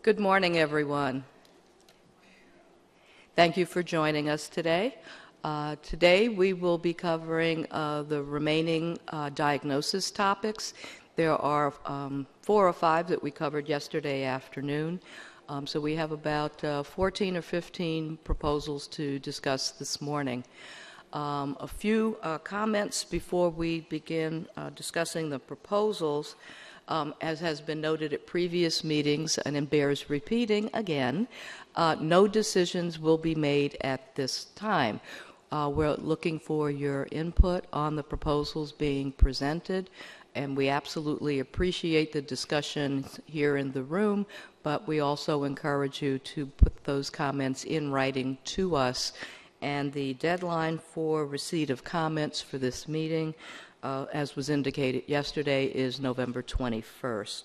Good morning, everyone. Thank you for joining us today. Today we will be covering the remaining diagnosis topics. There are 4 or 5 that we covered yesterday afternoon. So we have about 14 or 15 proposals to discuss this morning. A few comments before we begin discussing the proposals. As has been noted at previous meetings, and it bears repeating again, no decisions will be made at this time. We're looking for your input on the proposals being presented, and we absolutely appreciate the discussion here in the room, but we also encourage you to put those comments in writing to us. And the deadline for receipt of comments for this meeting, as was indicated yesterday, is November 21st.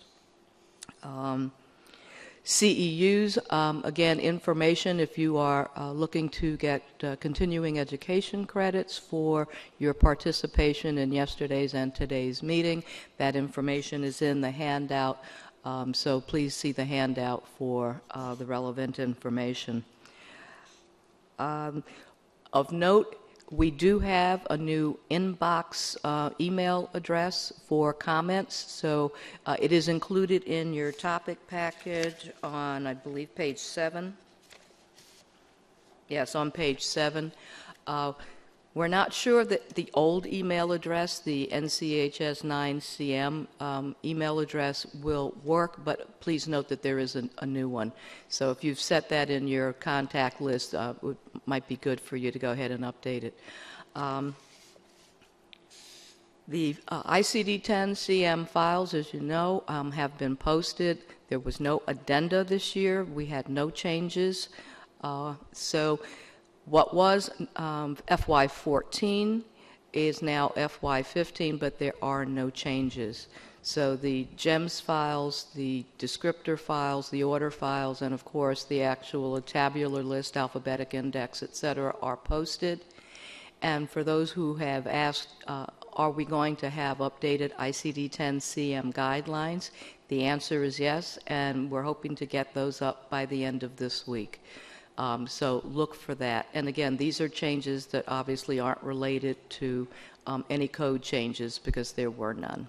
CEUs, again, information if you are looking to get continuing education credits for your participation in yesterday's and today's meeting. That information is in the handout, so please see the handout for the relevant information. Of note, we do have a new inbox email address for comments, so it is included in your topic package on, I believe, page 7. Yes, on page 7. We're not sure that the old email address, the NCHS9CM email address, will work, but please note that there is a new one. So if you've set that in your contact list, it might be good for you to go ahead and update it. The ICD-10 CM files, as you know, have been posted. There was no addenda this year. We had no changes. So what was FY14 is now FY15, but there are no changes. So the GEMS files, the descriptor files, the order files, and of course the actual tabular list, alphabetic index, etc., are posted. And for those who have asked, are we going to have updated ICD-10 CM guidelines? The answer is yes, and we're hoping to get those up by the end of this week. So look for that. And again, these are changes that obviously aren't related to any code changes because there were none.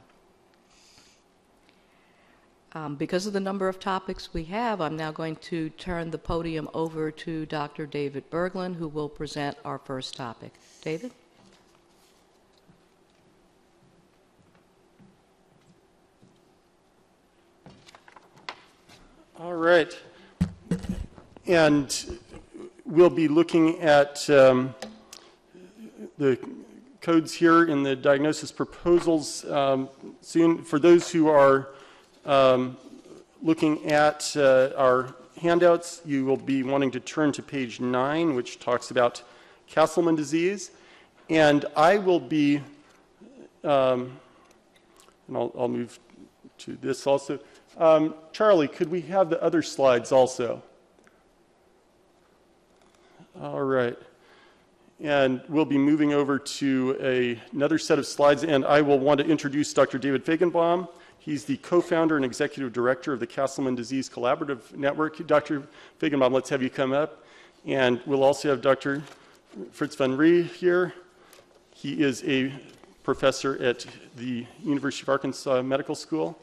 Because of the number of topics we have, I'm now going to turn the podium over to Dr. David Berglund, who will present our first topic. David? All right. And we'll be looking at the codes here in the diagnosis proposals soon. For those who are looking at our handouts, you will be wanting to turn to page 9, which talks about Castleman disease. And I will be, and I'll move to this also. Charlie, could we have the other slides also? All right. And we'll be moving over to another set of slides, and I will want to introduce Dr. David Feigenbaum. He's the co-founder and executive director of the Castleman Disease Collaborative Network. Dr. Feigenbaum, let's have you come up. And we'll also have Dr. Fritz van Ree here. He is a professor at the University of Arkansas Medical School.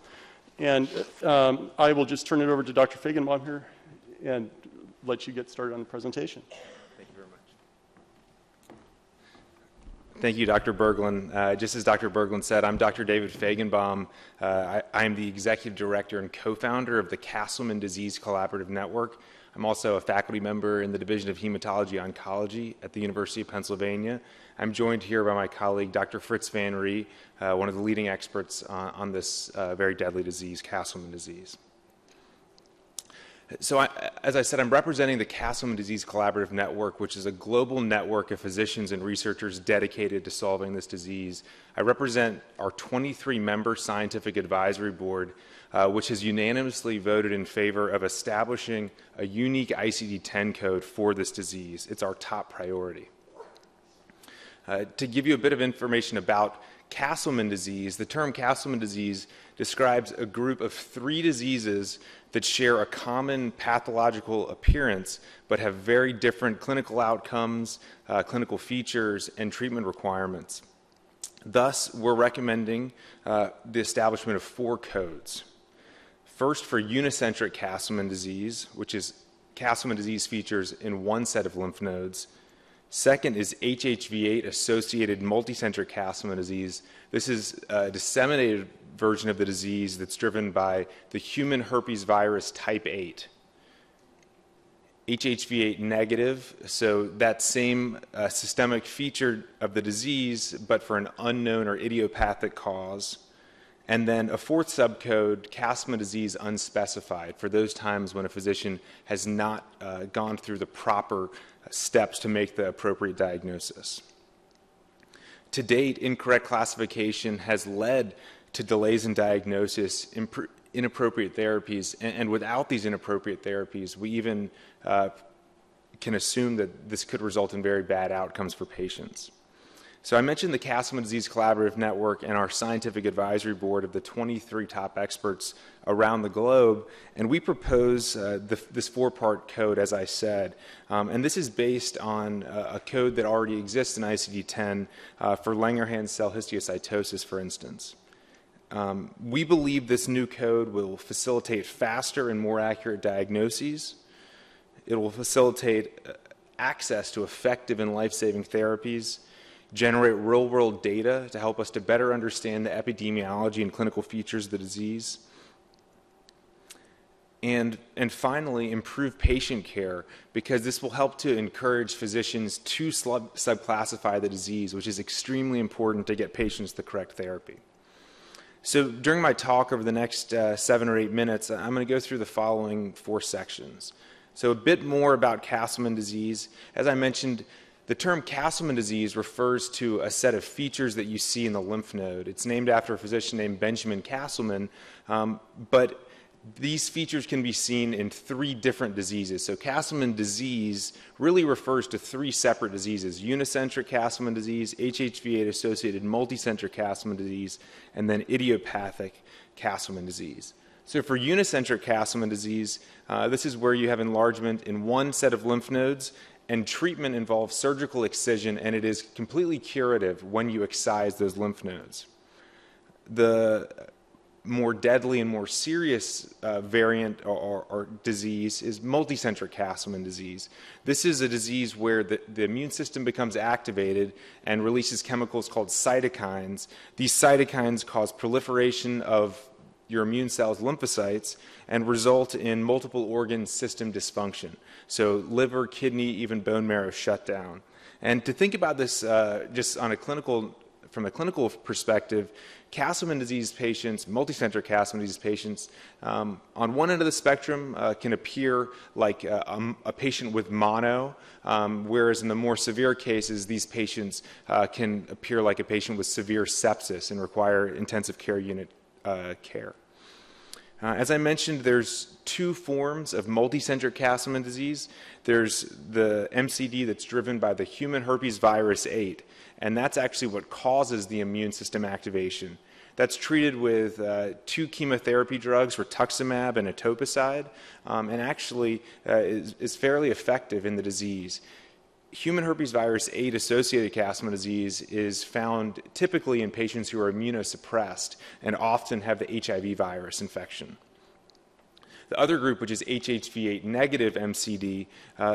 And I will just turn it over to Dr. Feigenbaum here and let you get started on the presentation. Thank you very much. Thank you, Dr. Berglund. Just as Dr. Berglund said, I'm Dr. David Feigenbaum. I am the executive director and co-founder of the Castleman Disease Collaborative Network. I'm also a faculty member in the Division of Hematology Oncology at the University of Pennsylvania. I'm joined here by my colleague, Dr. Fritz van Ree, one of the leading experts on this very deadly disease, Castleman disease. So as I said, I'm representing the Castleman Disease Collaborative Network, which is a global network of physicians and researchers dedicated to solving this disease. I represent our 23-member scientific advisory board, which has unanimously voted in favor of establishing a unique ICD-10 code for this disease. It's our top priority. To give you a bit of information about Castleman disease, the term Castleman disease describes a group of 3 diseases that share a common pathological appearance but have very different clinical outcomes, clinical features, and treatment requirements. Thus, we're recommending the establishment of 4 codes. First, for unicentric Castleman disease, which is Castleman disease features in one set of lymph nodes. Second is HHV8 associated multicentric Castleman disease. This is a disseminated version of the disease that's driven by the human herpes virus type 8. HHV8 negative, so that same systemic feature of the disease, but for an unknown or idiopathic cause. And then a 4th subcode, Castleman disease unspecified, for those times when a physician has not gone through the proper steps to make the appropriate diagnosis. To date, incorrect classification has led to delays in diagnosis, inappropriate therapies, and without these inappropriate therapies, we even can assume that this could result in very bad outcomes for patients. So I mentioned the Castleman Disease Collaborative Network and our scientific advisory board of the 23 top experts around the globe, and we propose this 4-part code, as I said. And this is based on a code that already exists in ICD-10 for Langerhans cell histiocytosis, for instance. We believe this new code will facilitate faster and more accurate diagnoses. It will facilitate access to effective and life-saving therapies, generate real-world data to help us to better understand the epidemiology and clinical features of the disease, and finally, improve patient care, because this will help to encourage physicians to subclassify the disease, which is extremely important to get patients the correct therapy. So during my talk over the next 7 or 8 minutes, I'm going to go through the following 4 sections. So a bit more about Castleman disease. As I mentioned, the term Castleman disease refers to a set of features that you see in the lymph node. It's named after a physician named Benjamin Castleman, but these features can be seen in 3 different diseases. So Castleman disease really refers to 3 separate diseases: unicentric Castleman disease, HHV8-associated multicentric Castleman disease, and then idiopathic Castleman disease. So for unicentric Castleman disease, this is where you have enlargement in one set of lymph nodes, and treatment involves surgical excision, and it is completely curative when you excise those lymph nodes. The more deadly and more serious variant or disease is multicentric Castleman disease. This is a disease where the immune system becomes activated and releases chemicals called cytokines. These cytokines cause proliferation of your immune cells, lymphocytes, and result in multiple organ system dysfunction. So liver, kidney, even bone marrow shutdown. And to think about this just on from a clinical perspective, Castleman disease patients, multicentric Castleman disease patients, on one end of the spectrum can appear like a patient with mono, whereas in the more severe cases, these patients can appear like a patient with severe sepsis and require intensive care unit care. As I mentioned, there's 2 forms of multicentric Castleman disease. There's the MCD that's driven by the human herpes virus 8, and that's actually what causes the immune system activation. That's treated with 2 chemotherapy drugs, rituximab and etoposide, and actually is fairly effective in the disease. Human herpes virus 8 associated Castleman disease is found typically in patients who are immunosuppressed and often have the HIV virus infection. The other group, which is HHV8 negative MCD,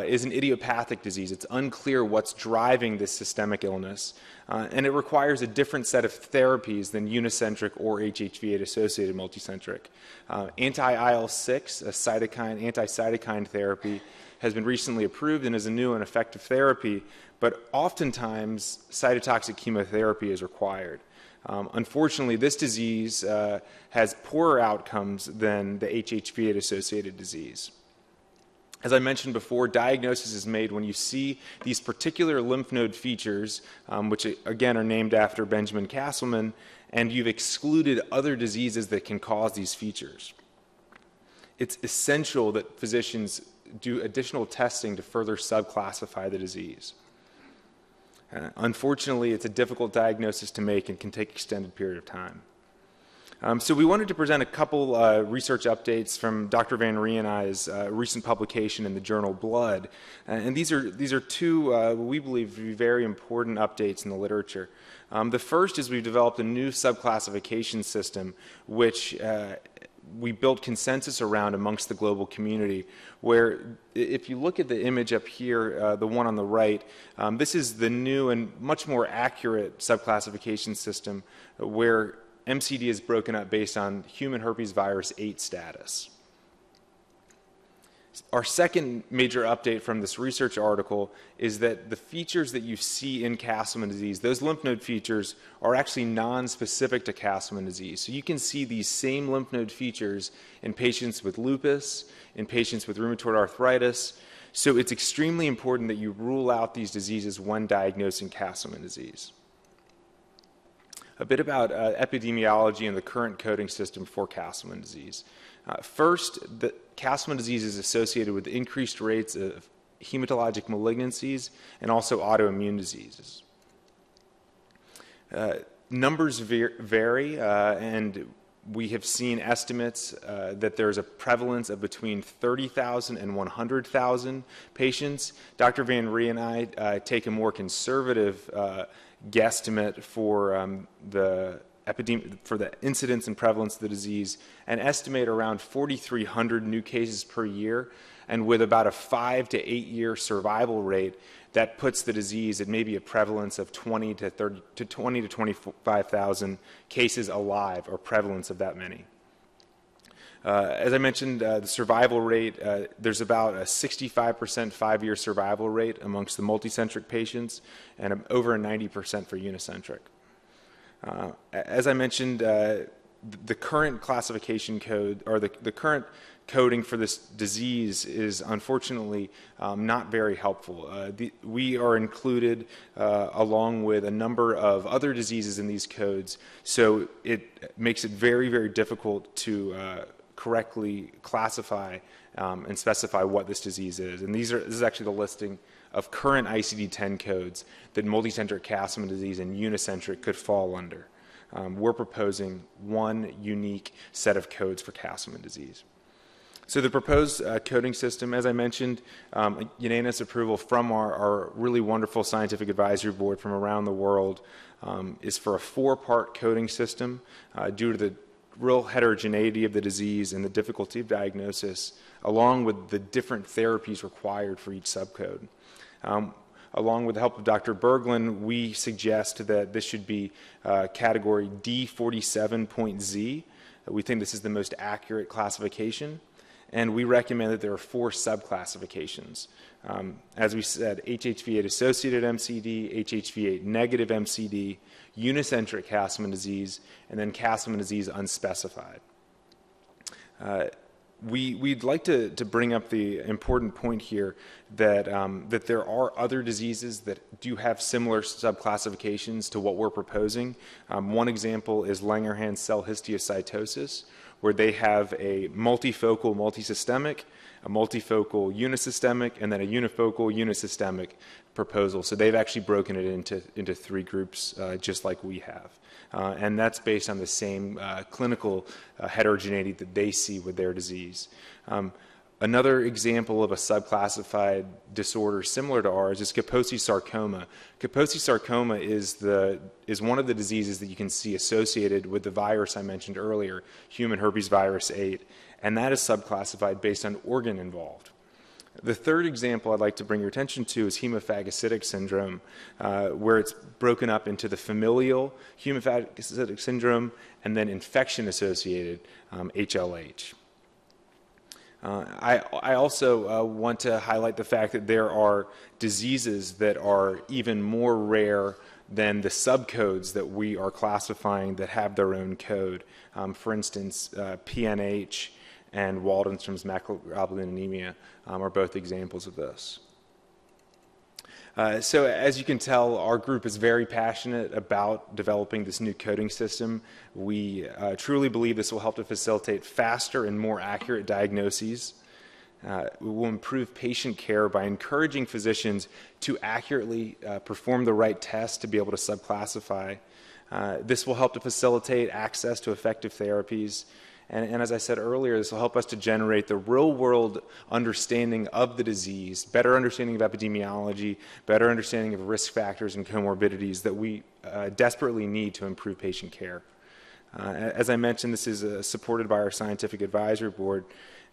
is an idiopathic disease. It's unclear what's driving this systemic illness, and it requires a different set of therapies than unicentric or HHV8 associated multicentric. Anti-IL-6, a anti-cytokine therapy, has been recently approved and is a new and effective therapy, but oftentimes cytotoxic chemotherapy is required. Unfortunately, this disease has poorer outcomes than the HHV8-associated disease. As I mentioned before, diagnosis is made when you see these particular lymph node features, which again are named after Benjamin Castleman, and you've excluded other diseases that can cause these features. It's essential that physicians do additional testing to further subclassify the disease. Unfortunately, it's a difficult diagnosis to make and can take an extended period of time. So we wanted to present a couple research updates from Dr. Van Ree and I's recent publication in the journal Blood. And these are two, we believe, very important updates in the literature. The first is we've developed a new subclassification system which we built consensus around amongst the global community, where if you look at the image up here, the one on the right, this is the new and much more accurate subclassification system where MCD is broken up based on human herpes virus 8 status. Our second major update from this research article is that the features that you see in Castleman disease, those lymph node features, are actually non-specific to Castleman disease. So you can see these same lymph node features in patients with lupus, in patients with rheumatoid arthritis. So it's extremely important that you rule out these diseases when diagnosing Castleman disease. A bit about epidemiology and the current coding system for Castleman disease. First, the Castleman disease is associated with increased rates of hematologic malignancies and also autoimmune diseases. Numbers vary, and we have seen estimates that there's a prevalence of between 30,000 and 100,000 patients. Dr. Van Ree and I take a more conservative guesstimate for the incidence and prevalence of the disease and estimate around 4,300 new cases per year, and with about a 5 to 8 year survival rate, that puts the disease at maybe a prevalence of 20 to 25,000 cases alive, or prevalence of that many. As I mentioned, the survival rate, there's about a 65% 5-year survival rate amongst the multicentric patients and over a 90% for unicentric. As I mentioned, the current classification code, or the current coding for this disease, is unfortunately not very helpful. We are included along with a number of other diseases in these codes, so it makes it very, very difficult to correctly classify and specify what this disease is. And this is actually the listing of current ICD-10 codes that multicentric Castleman disease and unicentric could fall under. We're proposing one unique set of codes for Castleman disease. So the proposed coding system, as I mentioned, unanimous approval from our really wonderful scientific advisory board from around the world, is for a 4-part coding system due to the real heterogeneity of the disease and the difficulty of diagnosis, along with the different therapies required for each subcode. Along with the help of Dr. Berglund, we suggest that this should be category D47.Z. We think this is the most accurate classification, and we recommend that there are 4 subclassifications. As we said, HHV8 associated MCD, HHV8 negative MCD, unicentric Castleman disease, and then Castleman disease unspecified. We'd like to bring up the important point here that, that there are other diseases that do have similar subclassifications to what we're proposing. One example is Langerhans cell histiocytosis, where they have a multifocal multisystemic, a multifocal unisystemic, and then a unifocal unisystemic proposal. So they've actually broken it into 3 groups, just like we have. And that's based on the same clinical heterogeneity that they see with their disease. Another example of a subclassified disorder similar to ours is Kaposi sarcoma. Kaposi sarcoma is one of the diseases that you can see associated with the virus I mentioned earlier, human herpes virus 8, and that is subclassified based on organ involved. The third example I'd like to bring your attention to is hemophagocytic syndrome, where it's broken up into the familial hemophagocytic syndrome and then infection-associated HLH. I also want to highlight the fact that there are diseases that are even more rare than the subcodes that we are classifying that have their own code. For instance, PNH and Waldenstrom's macroglobulinemia are both examples of this. So as you can tell, our group is very passionate about developing this new coding system. We truly believe this will help to facilitate faster and more accurate diagnoses. We will improve patient care by encouraging physicians to accurately perform the right test to be able to subclassify. This will help to facilitate access to effective therapies. And as I said earlier, this will help us to generate the real-world understanding of the disease, better understanding of epidemiology, better understanding of risk factors and comorbidities that we desperately need to improve patient care. As I mentioned, this is supported by our scientific advisory board,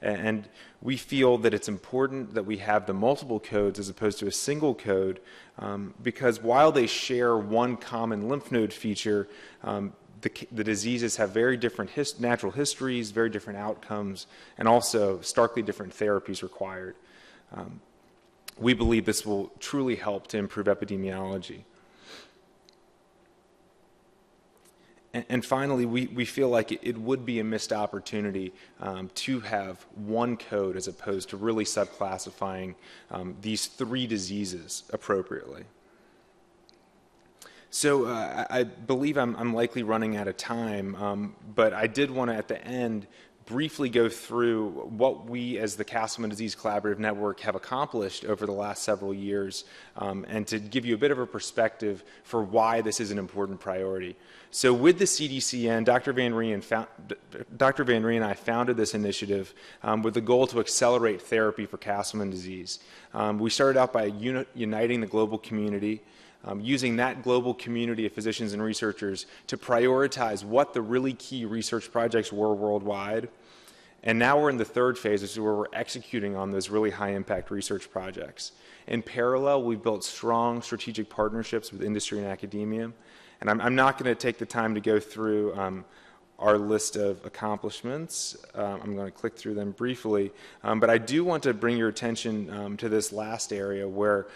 and we feel that it's important that we have the multiple codes as opposed to a single code, because while they share one common lymph node feature, the diseases have very different natural histories, very different outcomes, and also starkly different therapies required. We believe this will truly help to improve epidemiology. And finally, we feel like it would be a missed opportunity to have one code as opposed to really subclassifying these three diseases appropriately. So I believe I'm likely running out of time, but I did want to, at the end, briefly go through what we as the Castleman Disease Collaborative Network have accomplished over the last several years, and to give you a bit of a perspective for why this is an important priority. So with the CDCN, Dr. Van Reen and I founded this initiative with the goal to accelerate therapy for Castleman disease. We started out by uniting the global community, using that global community of physicians and researchers to prioritize what the really key research projects were worldwide. And now we're in the third phase, which is where we're executing on those really high-impact research projects. In parallel, we've built strong strategic partnerships with industry and academia. And I'm not going to take the time to go through our list of accomplishments. I'm going to click through them briefly. But I do want to bring your attention to this last area where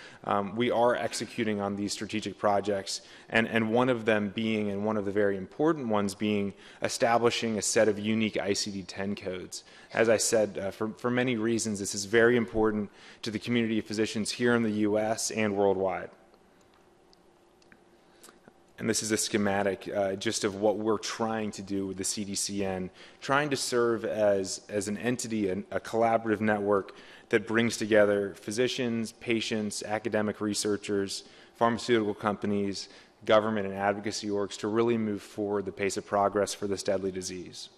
we are executing on these strategic projects, and one of them being, and one of the very important ones being, establishing a set of unique ICD-10 codes. As I said, for many reasons, this is very important to the community of physicians here in the U.S. and worldwide. And this is a schematic just of what we're trying to do with the CDCN, trying to serve as an entity, a collaborative network that brings together physicians, patients, academic researchers, pharmaceutical companies, government and advocacy orgs to really move forward the pace of progress for this deadly disease.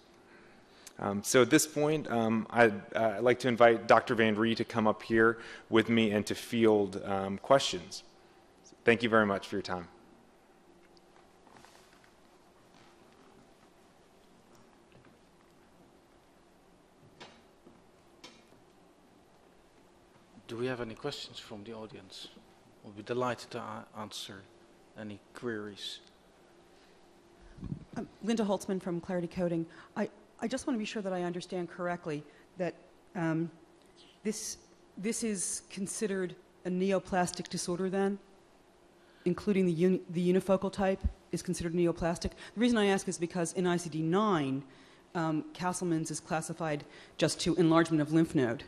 So at this point, I'd like to invite Dr. Van Reen to come up here with me and to field questions. Thank you very much for your time. Do we have any questions from the audience? We'll be delighted to answer any queries. Linda Holtzman from Clarity Coding. I just want to be sure that I understand correctly that this is considered a neoplastic disorder then, including the unifocal type is considered neoplastic. The reason I ask is because in ICD-10, Castleman's is classified just to enlargement of lymph node.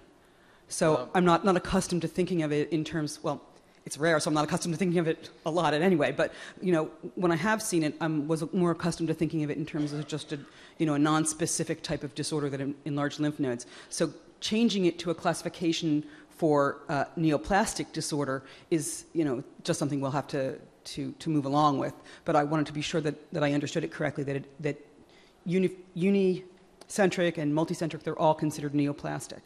So I'm not accustomed to thinking of it in terms, well, it's rare, so I'm not accustomed to thinking of it a lot anyway. But, you know, when I have seen it, I was more accustomed to thinking of it in terms of just a non-specific type of disorder that enlarged lymph nodes. So changing it to a classification for neoplastic disorder is, just something we'll have to move along with. But I wanted to be sure that I understood it correctly, that unicentric and multicentric, they're all considered neoplastic.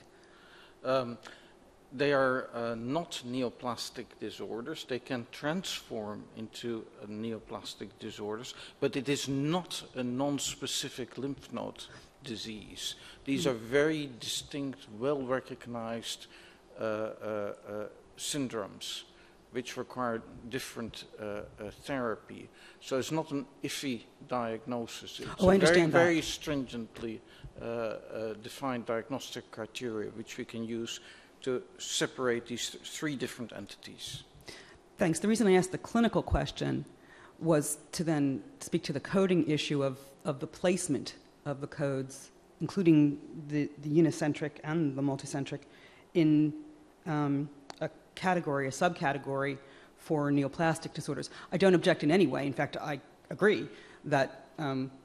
They are not neoplastic disorders. They can transform into neoplastic disorders, but it is not a non-specific lymph node disease. These are very distinct, well-recognized syndromes which require different therapy. So it's not an iffy diagnosis. It's I understand very stringently defined diagnostic criteria which we can use to separate these three different entities. Thanks. The reason I asked the clinical question was to then speak to the coding issue of the placement of the codes, including the unicentric and the multicentric, in a category, a subcategory for neoplastic disorders. I don't object in any way. In fact, I agree that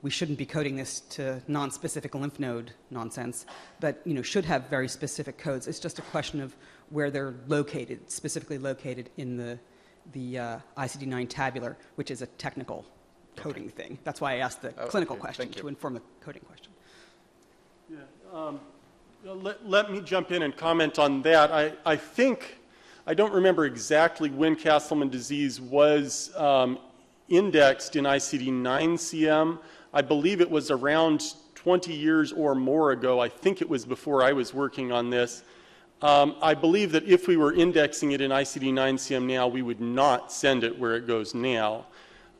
we shouldn't be coding this to non-specific lymph node nonsense, but should have very specific codes. It's just a question of where they're located, specifically located in the ICD-10 tabular, which is a technical coding thing. That's why I asked the clinical okay. question, Thank you. to inform the coding question. Let me jump in and comment on that. I don't remember exactly when Castleman disease was indexed in ICD-9-CM. I believe it was around 20 years or more ago. I think it was before I was working on this. I believe that if we were indexing it in ICD-9-CM now, we would not send it where it goes now.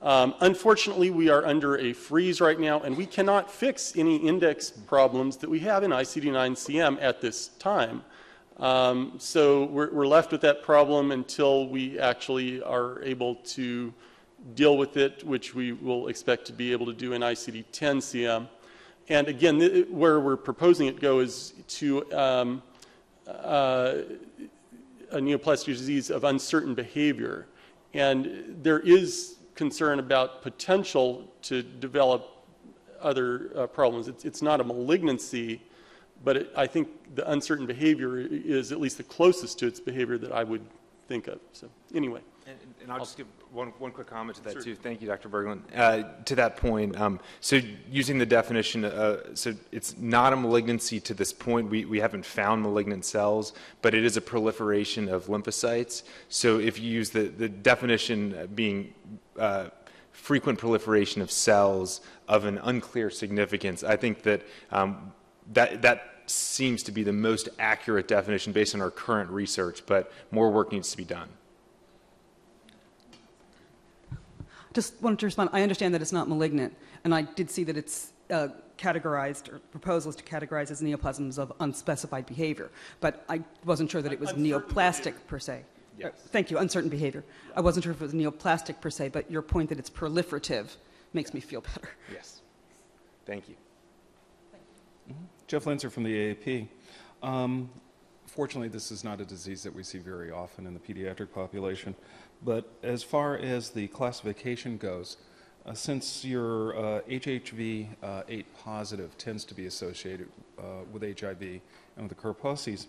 Unfortunately, we are under a freeze right now, and we cannot fix any index problems that we have in ICD-9-CM at this time. So we're left with that problem until we actually are able to deal with it, which we will expect to be able to do in ICD-10-CM. And again, where we're proposing it go is to a neoplastic disease of uncertain behavior. And there is concern about potential to develop other problems. It's not a malignancy, but I think the uncertain behavior is at least the closest to its behavior that I would think of. So anyway. And I'll just give one quick comment to that, too. Thank you, Dr. Berglund. To that point, so using the definition, so it's not a malignancy to this point. We haven't found malignant cells, but it is a proliferation of lymphocytes. So if you use the definition being frequent proliferation of cells of an unclear significance, I think that that seems to be the most accurate definition based on our current research, but more work needs to be done. Just wanted to respond. I understand that it's not malignant, and I did see that it's categorized, or proposal is to categorize as neoplasms of unspecified behavior, but I wasn't sure that it was neoplastic per se. Yes. Thank you, uncertain behavior. I wasn't sure if it was neoplastic per se, but your point that it's proliferative makes me feel better. Yes. Thank you. Jeff Linzer from the AAP. Fortunately, this is not a disease that we see very often in the pediatric population. But as far as the classification goes, since your HHV-8 positive tends to be associated with HIV and with the Kaposi's,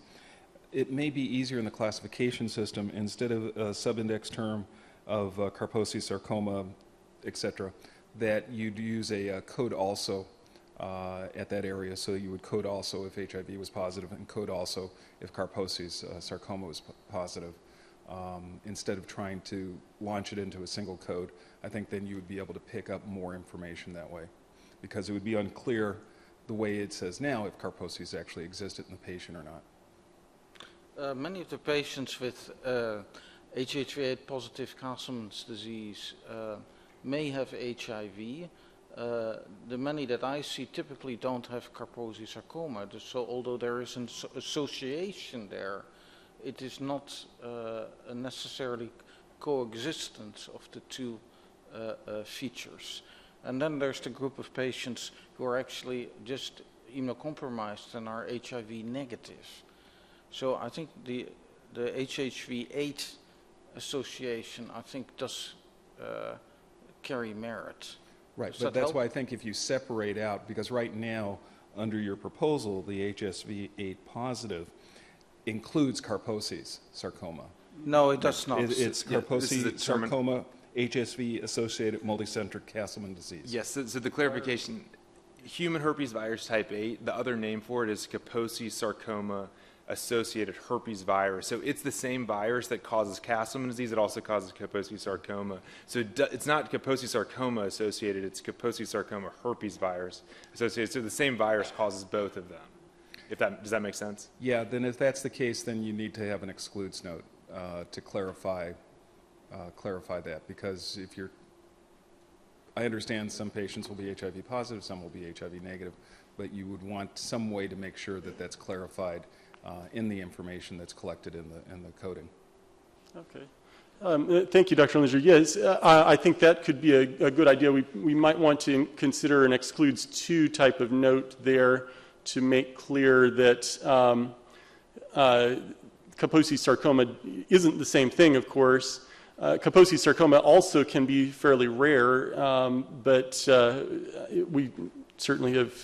it may be easier in the classification system, instead of a subindex term of Kaposi's sarcoma, etc., that you'd use a code also at that area. So you would code also if HIV was positive and code also if Kaposi's sarcoma was positive. Instead of trying to launch it into a single code, I think then you would be able to pick up more information that way, because it would be unclear the way it says now if Kaposi's actually existed in the patient or not. Many of the patients with HHV-8 positive Castleman's disease may have HIV. The many that I see typically don't have Kaposi's sarcoma, so although there is an association there, it is not a necessarily coexistence of the two features. And then there's the group of patients who are actually just immunocompromised and are HIV negative. So I think the HHV-8 association, I think, does carry merit. Right, Does but that that's help? why I think if you separate out, because right now, under your proposal, the HSV-8 positive includes Kaposi's sarcoma. No, it does not. It's this is the Kaposi termin- sarcoma, HSV-associated multicentric Castleman disease. Yes, so the clarification, human herpes virus type 8, the other name for it is Kaposi sarcoma associated herpes virus. So it's the same virus that causes Castleman disease. It also causes Kaposi sarcoma. So it's not Kaposi sarcoma associated, it's Kaposi sarcoma herpes virus associated. So the same virus causes both of them. Does that make sense? Yeah, then if that's the case, then you need to have an excludes note to clarify that, because if you're, I understand some patients will be HIV positive, some will be HIV negative, but you would want some way to make sure that that's clarified in the information that's collected in the coding. Okay. Thank you, Dr. Linzer. Yes, I think that could be a good idea. We might want to consider an excludes to type of note there to make clear that Kaposi sarcoma isn't the same thing, of course. Kaposi sarcoma also can be fairly rare, but we certainly have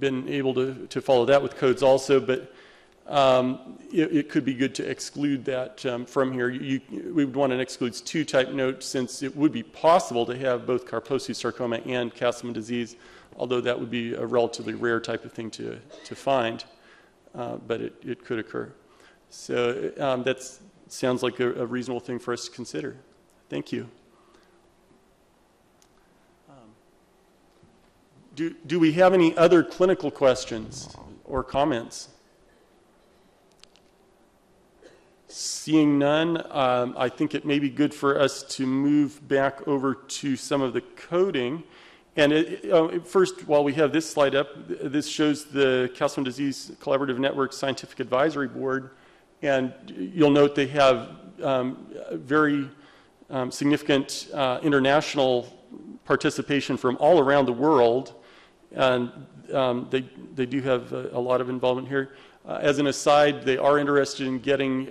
been able to follow that with codes also. But it could be good to exclude that from here. We would want an excludes 2 type note, since it would be possible to have both Kaposi sarcoma and Castleman disease, although that would be a relatively rare type of thing to find, but it could occur. So that sounds like a reasonable thing for us to consider. Thank you. Do we have any other clinical questions or comments? Seeing none, I think it may be good for us to move back over to some of the coding. And first, while we have this slide up, this shows the Castleman Disease Collaborative Network Scientific Advisory Board. And you'll note they have very significant international participation from all around the world. And they do have a lot of involvement here. As an aside, they are interested in getting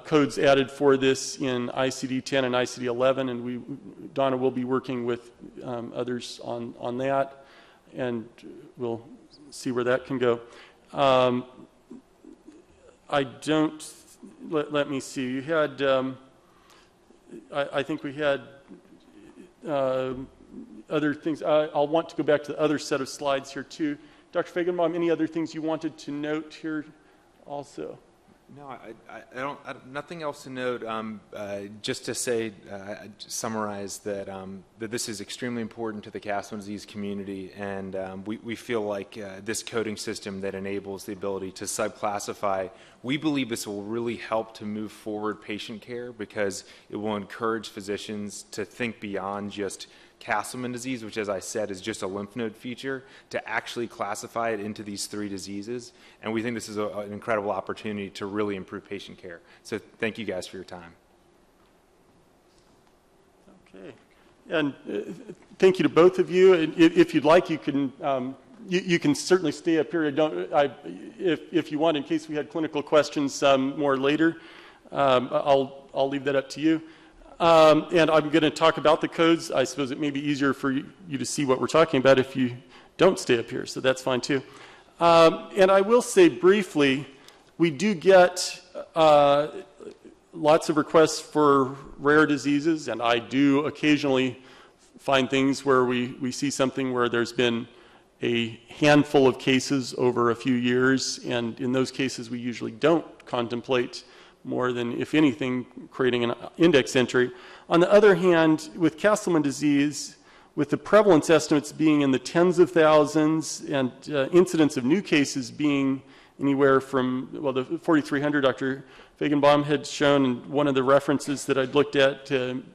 codes added for this in ICD-10 and ICD-11, and Donna will be working with others on that, and we'll see where that can go. I don't, let me see, you had, I think we had other things. I'll want to go back to the other set of slides here too. Dr. Feigenbaum, any other things you wanted to note here also? No, I don't. Nothing else to note. Just to say, summarize that that this is extremely important to the Castleman disease community, and we feel like this coding system that enables the ability to subclassify. We believe this will really help to move forward patient care, because it will encourage physicians to think beyond just Castleman disease, which, as I said, is just a lymph node feature, to actually classify it into these 3 diseases. And we think this is an incredible opportunity to really improve patient care. So thank you guys for your time. Okay. And thank you to both of you. And if you'd like, you can certainly stay up here. If you want, in case we had clinical questions more later, I'll leave that up to you. And I'm going to talk about the codes. I suppose it may be easier for you to see what we're talking about if you don't stay up here, so that's fine too. And I will say briefly, we do get lots of requests for rare diseases, and I do occasionally find things where we see something where there's been a handful of cases over a few years, and in those cases we usually don't contemplate more than, if anything, creating an index entry. On the other hand, with Castleman disease, with the prevalence estimates being in the tens of thousands and incidence of new cases being anywhere from, well, the 4,300 Dr. Feigenbaum had shown, and one of the references that I'd looked at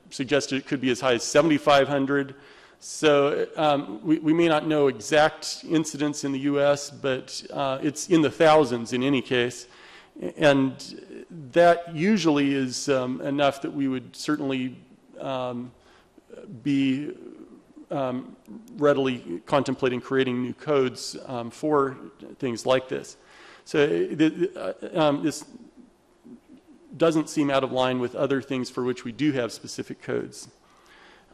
suggested it could be as high as 7,500. So we may not know exact incidence in the U.S., but it's in the thousands in any case. And that usually is enough that we would certainly be readily contemplating creating new codes for things like this. So this doesn't seem out of line with other things for which we do have specific codes.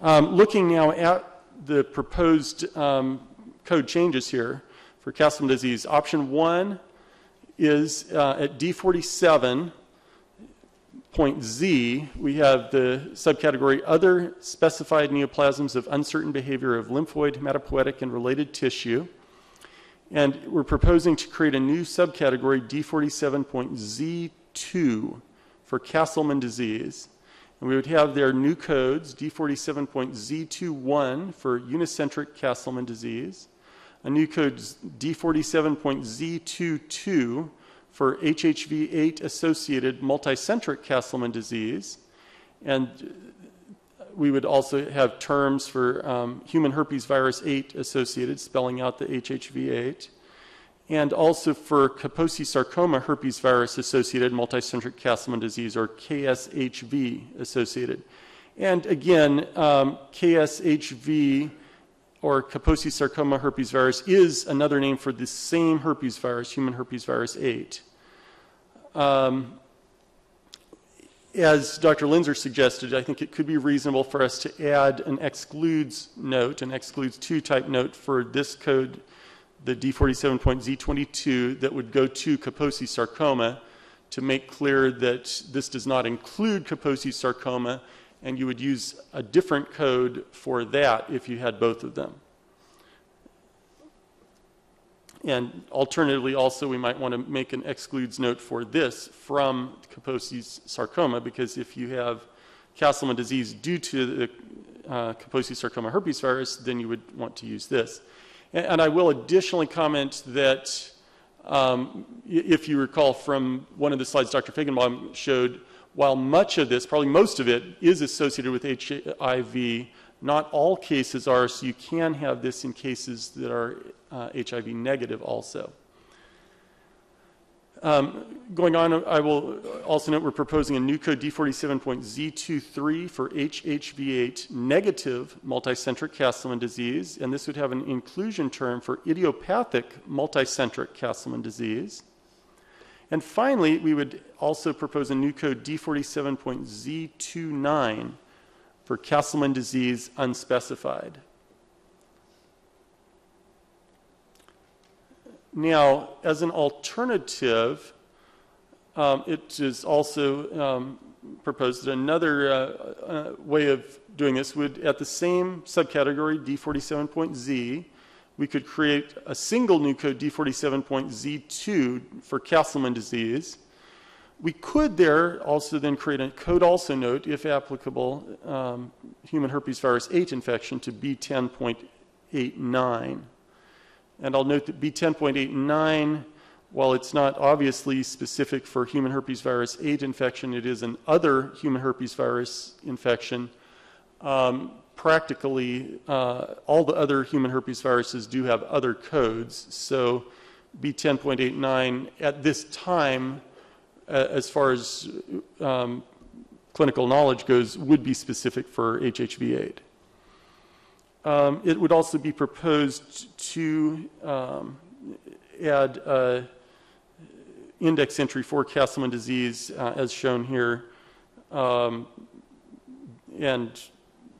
Looking now at the proposed code changes here for Castleman disease, option 1 is at D47.Z, we have the subcategory Other Specified Neoplasms of Uncertain Behavior of Lymphoid, Hematopoietic, and Related Tissue. And we're proposing to create a new subcategory, D47.Z2, for Castleman disease. And we would have their new codes, D47.Z21 for unicentric Castleman disease, a new code D47.Z22 for HHV8 associated multicentric Castleman disease, and we would also have terms for human herpes virus 8 associated, spelling out the HHV8, and also for Kaposi sarcoma herpes virus associated multicentric Castleman disease, or KSHV associated. And again, KSHV or Kaposi sarcoma herpes virus is another name for the same herpes virus, human herpes virus 8. As Dr. Linzer suggested, I think it could be reasonable for us to add an excludes note, an excludes 2 type note for this code the D47.Z22 that would go to Kaposi sarcoma to make clear that this does not include Kaposi sarcoma, and you would use a different code for that if you had both of them. And alternatively, also, we might want to make an excludes note for this from Kaposi's sarcoma, because if you have Castleman disease due to the Kaposi sarcoma herpes virus, then you would want to use this. And I will additionally comment that if you recall from one of the slides Dr. Feigenbaum showed, while much of this, probably most of it, is associated with HIV, not all cases are, so you can have this in cases that are HIV negative also. Going on, I will also note we're proposing a new code D47.Z23 for HHV8 negative multicentric Castleman disease, and this would have an inclusion term for idiopathic multicentric Castleman disease. And finally, we would also propose a new code D47.Z29 for Castleman disease unspecified. Now, as an alternative, it is also proposed that another way of doing this would, at the same subcategory, D47.Z, we could create a single new code, D47.Z2, for Castleman disease. We could there also then create a code also note, if applicable, human herpes virus 8 infection to B10.89. And I'll note that B10.89, while it's not obviously specific for human herpes virus 8 infection, it is an other human herpes virus infection. Practically, all the other human herpes viruses do have other codes. So B10.89 at this time, as far as clinical knowledge goes, would be specific for HHV8. It would also be proposed to add index entry for Castleman disease as shown here. And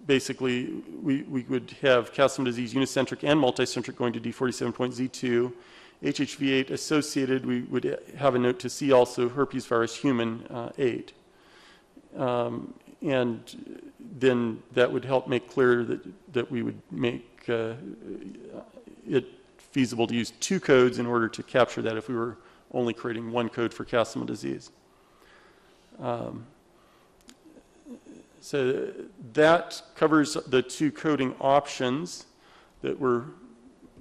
basically, we would have Castleman disease unicentric and multicentric going to D47.Z2. HHV8 associated, we would have a note to see also herpes virus human 8. And then that would help make clear that we would make it feasible to use two codes in order to capture that if we were only creating one code for Castleman disease. So that covers the two coding options that we're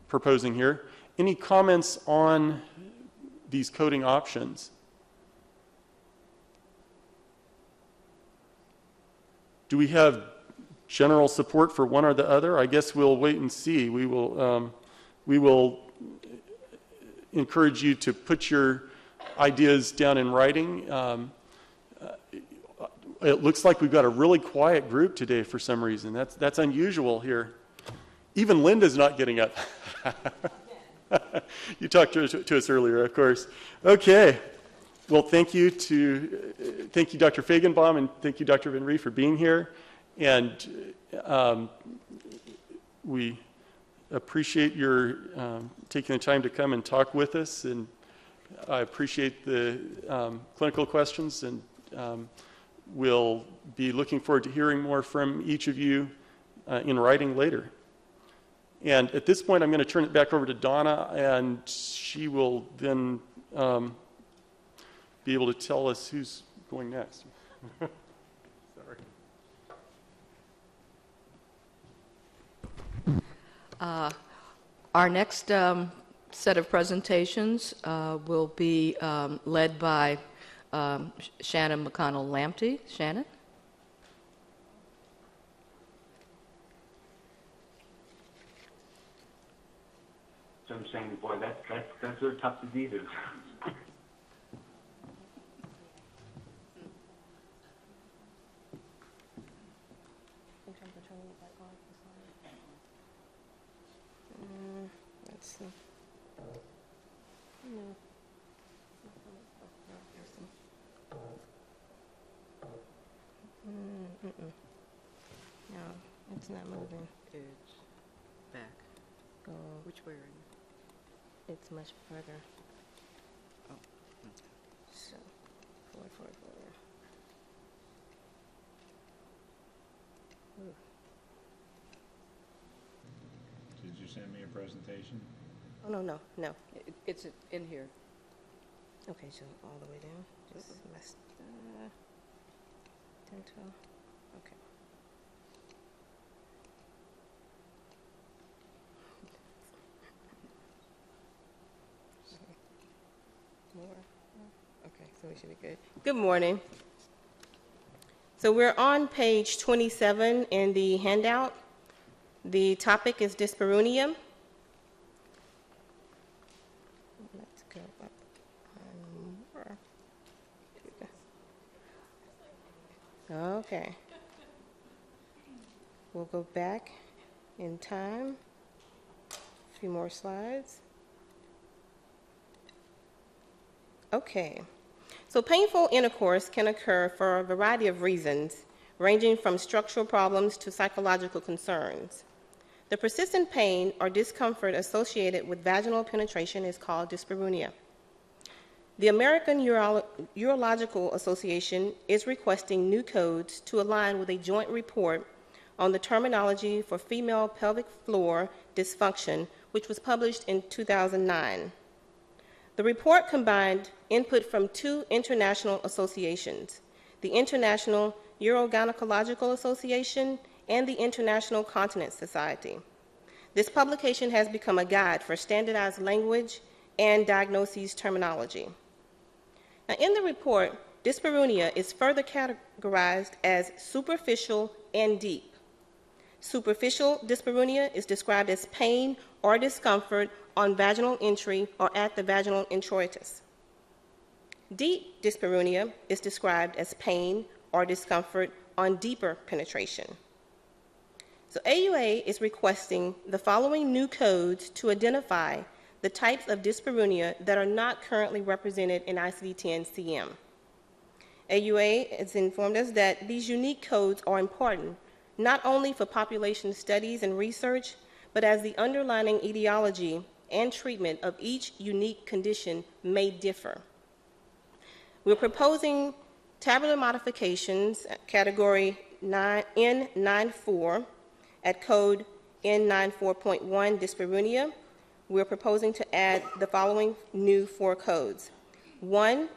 proposing here. Any comments on these coding options? Do we have general support for one or the other? I guess we'll wait and see. We will encourage you to put your ideas down in writing. It looks like we've got a really quiet group today for some reason. That's unusual here. Even Linda's not getting up. You talked to us earlier, of course. Okay. Well, thank you, Dr. Feigenbaum, and thank you, Dr. Van Rie, for being here. And we appreciate your taking the time to come and talk with us. And I appreciate the clinical questions, and we'll be looking forward to hearing more from each of you in writing later. And at this point, I'm going to turn it back over to Donna, and she will then be able to tell us who's going next. Sorry. Our next set of presentations will be led by Shannon McConnell-Lamptey. Shannon? So I'm saying, boy, that's a tough diseases. Let's see. No. No, it's not moving. It's back. Go. Which way are you? It's much further. So, forward. Ooh. Did you send me a presentation? Oh, no. It's in here. Okay, so all the way down. Just messed. Dental. Okay. More. Okay, so we should be good. Good morning. So we're on page 27 in the handout. The topic is dyspareunia. Let's go up one more. Okay. We'll go back in time. A few more slides. Okay. So painful intercourse can occur for a variety of reasons, ranging from structural problems to psychological concerns. The persistent pain or discomfort associated with vaginal penetration is called dyspareunia. The American Urological Association is requesting new codes to align with a joint report on the terminology for female pelvic floor dysfunction, which was published in 2009. The report combined input from two international associations, the International Urogynecological Association and the International Continence Society. This publication has become a guide for standardized language and diagnoses terminology. Now, in the report, dyspareunia is further categorized as superficial and deep. Superficial dyspareunia is described as pain or discomfort on vaginal entry or at the vaginal introitus. Deep dyspareunia is described as pain or discomfort on deeper penetration. So AUA is requesting the following new codes to identify the types of dyspareunia that are not currently represented in ICD-10 CM. AUA has informed us that these unique codes are important not only for population studies and research, but as the underlying etiology and treatment of each unique condition may differ. We're proposing tabular modifications at category N94 at code N94.1 dyspareunia. We're proposing to add the following new 4 codes. 1,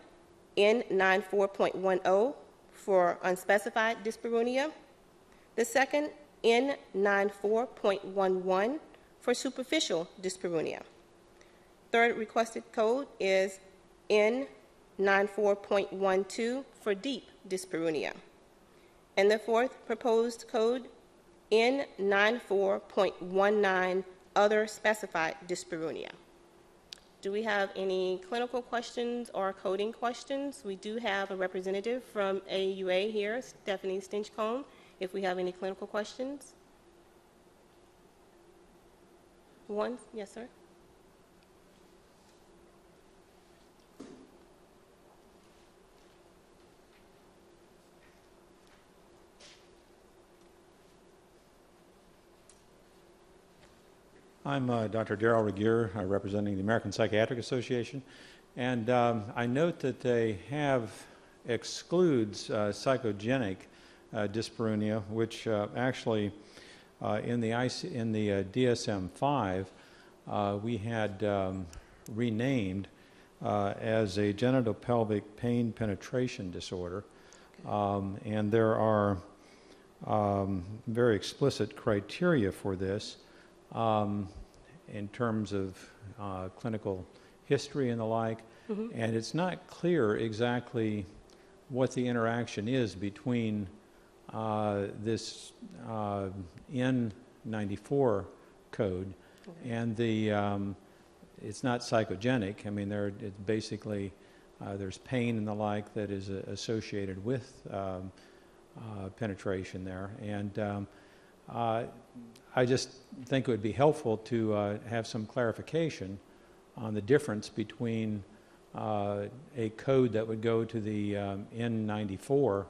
N94.10 for unspecified dyspareunia. The second, N94.11 for superficial dyspareunia. Third requested code is N94.12 for deep dyspareunia. And the fourth proposed code, N94.19, other specified dyspareunia. Do we have any clinical questions or coding questions? We do have a representative from AUA here, Stephanie Stinchcomb, if we have any clinical questions. One, yes, sir. I'm Dr. Darrell Regier, representing the American Psychiatric Association, and I note that they have excludes psychogenic dyspareunia, which actually in the DSM-5 we had renamed as a genitopelvic pain penetration disorder, and there are very explicit criteria for this. In terms of clinical history and the like, and it's not clear exactly what the interaction is between this N94 code and the, it's not psychogenic. I mean, it's basically, there's pain and the like that is associated with penetration there. And I just think it would be helpful to have some clarification on the difference between a code that would go to the N94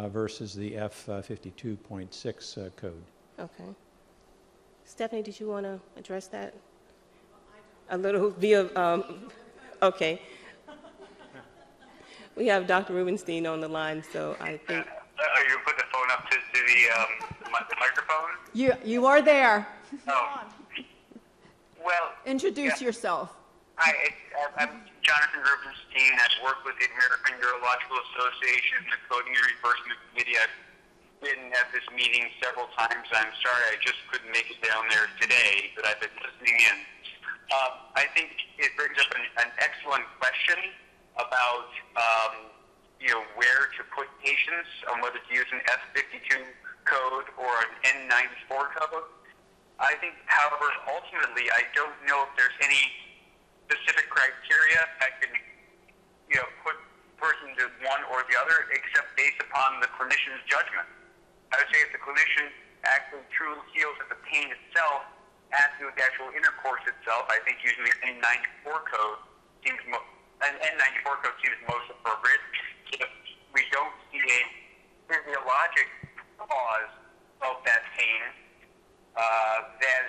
versus the F52.6 code. Okay. Stephanie, did you want to address that? A little via, okay. We have Dr. Rubenstein on the line, so I think. Are you putting the phone up to the microphone? You are there. Oh. Well, Introduce yourself. I'm Jonathan Rubenstein. I've worked with the American Urological Association, the Coding and Reimbursement Committee. I've been at this meeting several times. I'm sorry I just couldn't make it down there today, but I've been listening in. I think it brings up an excellent question about where to put patients, on whether to use an F52 code or an N94 code. I think, however, ultimately, I don't know if there's any specific criteria that can, put person to one or the other, except based upon the clinician's judgment. I would say if the clinician actually truly feels that the pain itself has to do with the actual intercourse itself, I think usually an N94 code seems most appropriate. If we don't see a physiologic cause of that pain, then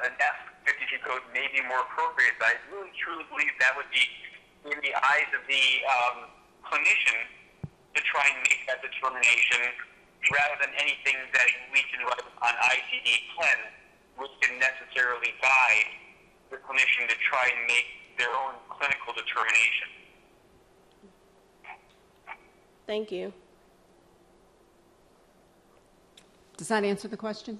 an F52 code may be more appropriate. But I really truly believe that would be in the eyes of the clinician to try and make that determination rather than anything that we can write on ICD-10, which can necessarily guide the clinician to try and make their own clinical determination. Thank you. Does that answer the question?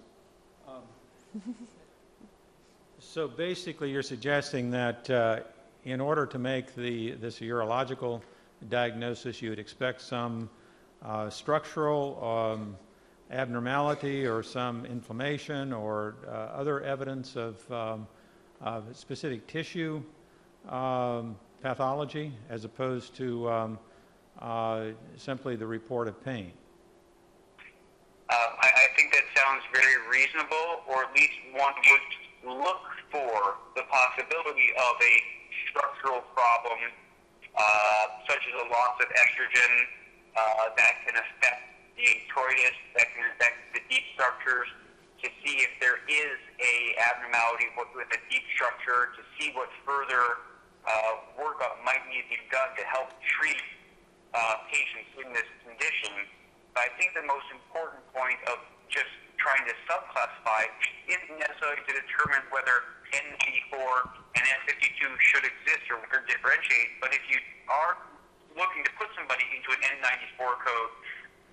So basically, you're suggesting that in order to make this urological diagnosis, you would expect some structural abnormality or some inflammation or other evidence of specific tissue pathology as opposed to simply the report of pain. I think that sounds very reasonable, or at least one would look for the possibility of a structural problem, such as a loss of estrogen that can affect the introitus, that can affect the deep structures, to see if there is a abnormality with a deep structure, to see what further workup might need to be done to help treat patients in this condition. But I think the most important point of just trying to subclassify isn't necessarily to determine whether N94 and N52 should exist or where to differentiate, but if you are looking to put somebody into an N94 code,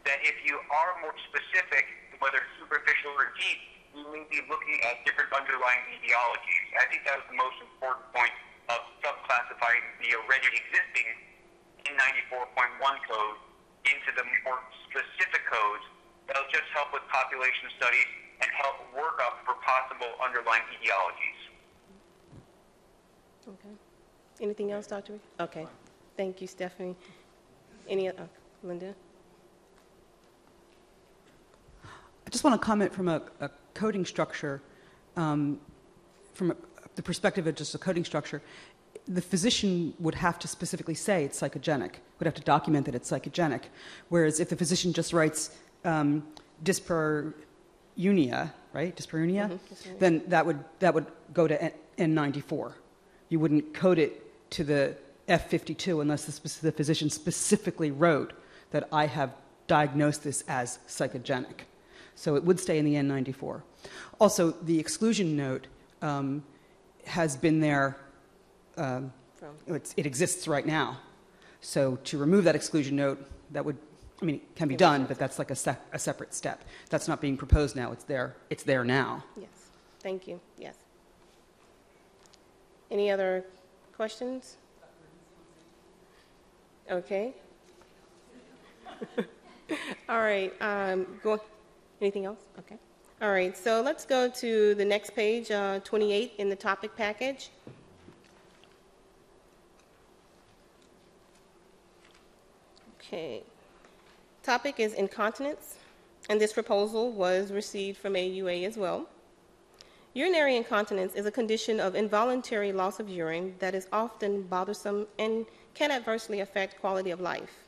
that if you are more specific, whether superficial or deep, you may be looking at different underlying etiologies. I think that was the most important point of subclassifying the already existing N94.1 code into the more specific codes that'll just help with population studies and help work up for possible underlying etiologies. Okay. Anything else, Dr. Okay. Thank you, Stephanie. Linda? I just want to comment from a coding structure, the perspective of just a coding structure. The physician would have to specifically say it's psychogenic, would have to document that it's psychogenic, whereas if the physician just writes dyspareunia, right, dyspareunia, Mm-hmm. then that would go to N94. You wouldn't code it to the F52 unless the physician specifically wrote that I have diagnosed this as psychogenic. So it would stay in the N94. Also, the exclusion note has been there. It exists right now. So to remove that exclusion note, that would, it can be done, but that's like a separate step. That's not being proposed now. It's there now. Yes. Thank you. Yes. Any other questions? Okay. All right. Anything else? Okay. All right. So let's go to the next page, 28 in the topic package. Okay. Topic is incontinence, and this proposal was received from AUA as well. Urinary incontinence is a condition of involuntary loss of urine that is often bothersome and can adversely affect quality of life.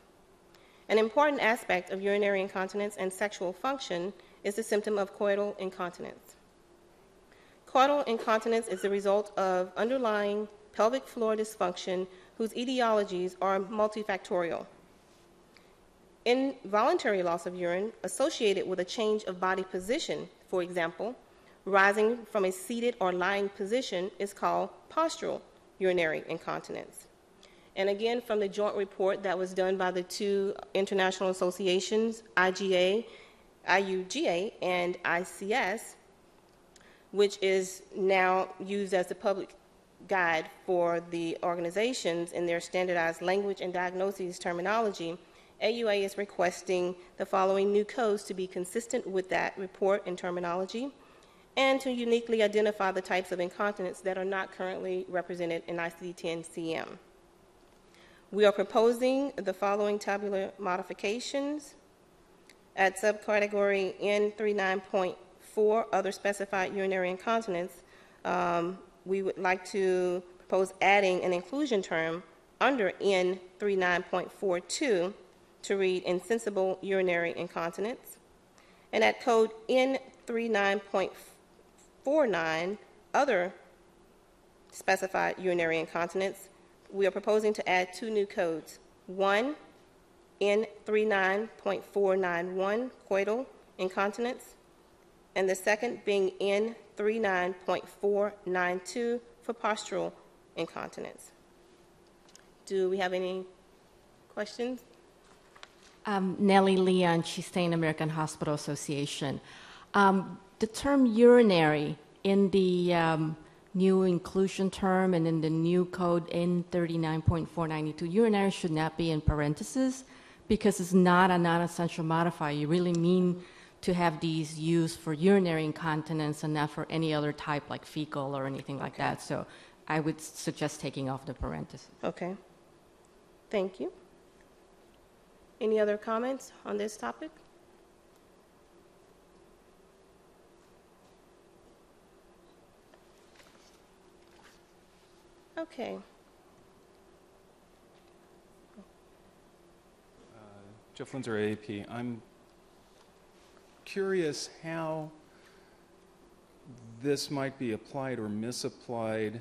An important aspect of urinary incontinence and sexual function is the symptom of coital incontinence. Caudal incontinence is the result of underlying pelvic floor dysfunction whose etiologies are multifactorial. Involuntary loss of urine associated with a change of body position, for example, rising from a seated or lying position, is called postural urinary incontinence. And again, from the joint report that was done by the two international associations, IUGA and ICS, which is now used as the public guide for the organizations in their standardized language and diagnoses terminology, AUA is requesting the following new codes to be consistent with that report and terminology, and to uniquely identify the types of incontinence that are not currently represented in ICD-10 CM. We are proposing the following tabular modifications. At subcategory N39.4, other specified urinary incontinence, we would like to propose adding an inclusion term under N39.42 to read insensible urinary incontinence. And at code N39.49, other specified urinary incontinence, we are proposing to add two new codes. One, N39.491, coital incontinence, and the second being N39.492 for postural incontinence. Do we have any questions? Nellie Leon, Chastain American Hospital Association. The term urinary in the new inclusion term and in the new code N39.492, urinary should not be in parentheses because it's not a non-essential modifier. You really mean to have these used for urinary incontinence and not for any other type like fecal or anything like that. So I would suggest taking off the parentheses. Okay. Thank you. Any other comments on this topic? Okay. Jeff Linzer, AAP. I'm curious how this might be applied or misapplied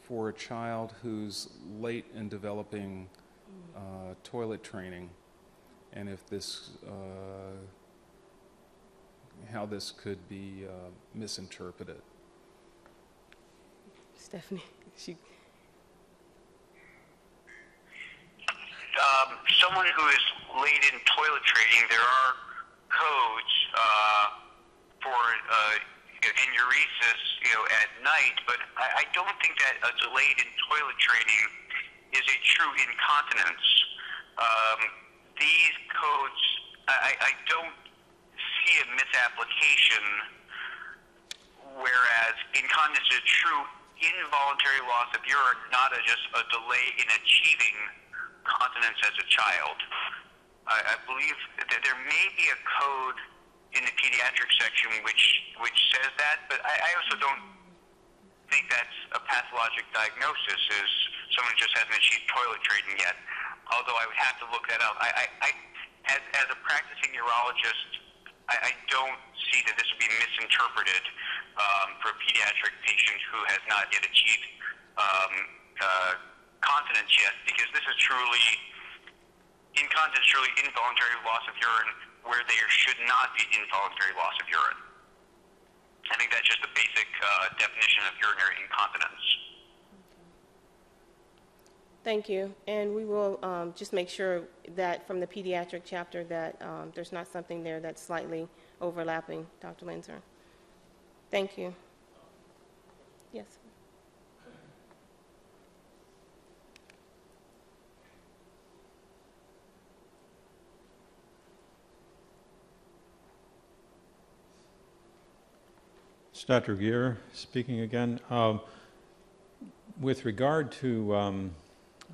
for a child who's late in developing toilet training, and if this, how this could be misinterpreted. Stephanie, Someone who is late in toilet training, there are codes for enuresis, at night, but I don't think that a delayed in toilet training is a true incontinence. These codes, I don't see a misapplication, whereas incontinence is true involuntary loss of urine, not just a delay in achieving continence as a child. I believe that there may be a code in the pediatric section which says that, but I also don't think that's a pathologic diagnosis, is someone who just hasn't achieved toilet training yet, although I would have to look that up. As a practicing urologist, I don't see that this would be misinterpreted for a pediatric patient who has not yet achieved continence yet, because this is truly, incontinence is truly involuntary loss of urine where there should not be involuntary loss of urine. I think that's just the basic definition of urinary incontinence. thank you. And we will just make sure that from the pediatric chapter that there's not something there that's slightly overlapping, Dr. Linzer. Thank you. Yes. It's Dr. Gear speaking again. With regard to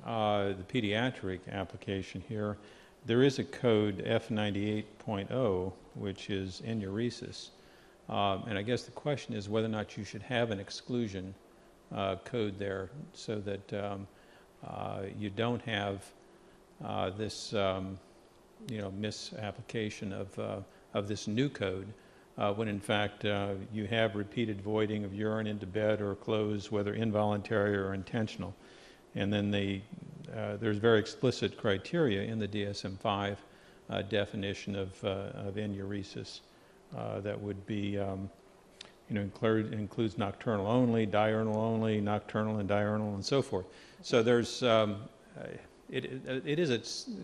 the pediatric application here, there is a code F98.0, which is enuresis. And I guess the question is whether or not you should have an exclusion code there so that you don't have this misapplication of this new code when in fact you have repeated voiding of urine into bed or clothes, whether involuntary or intentional. And then there's very explicit criteria in the DSM-5 definition of enuresis that would be, includes nocturnal only, diurnal only, nocturnal and diurnal, and so forth. So there's it is a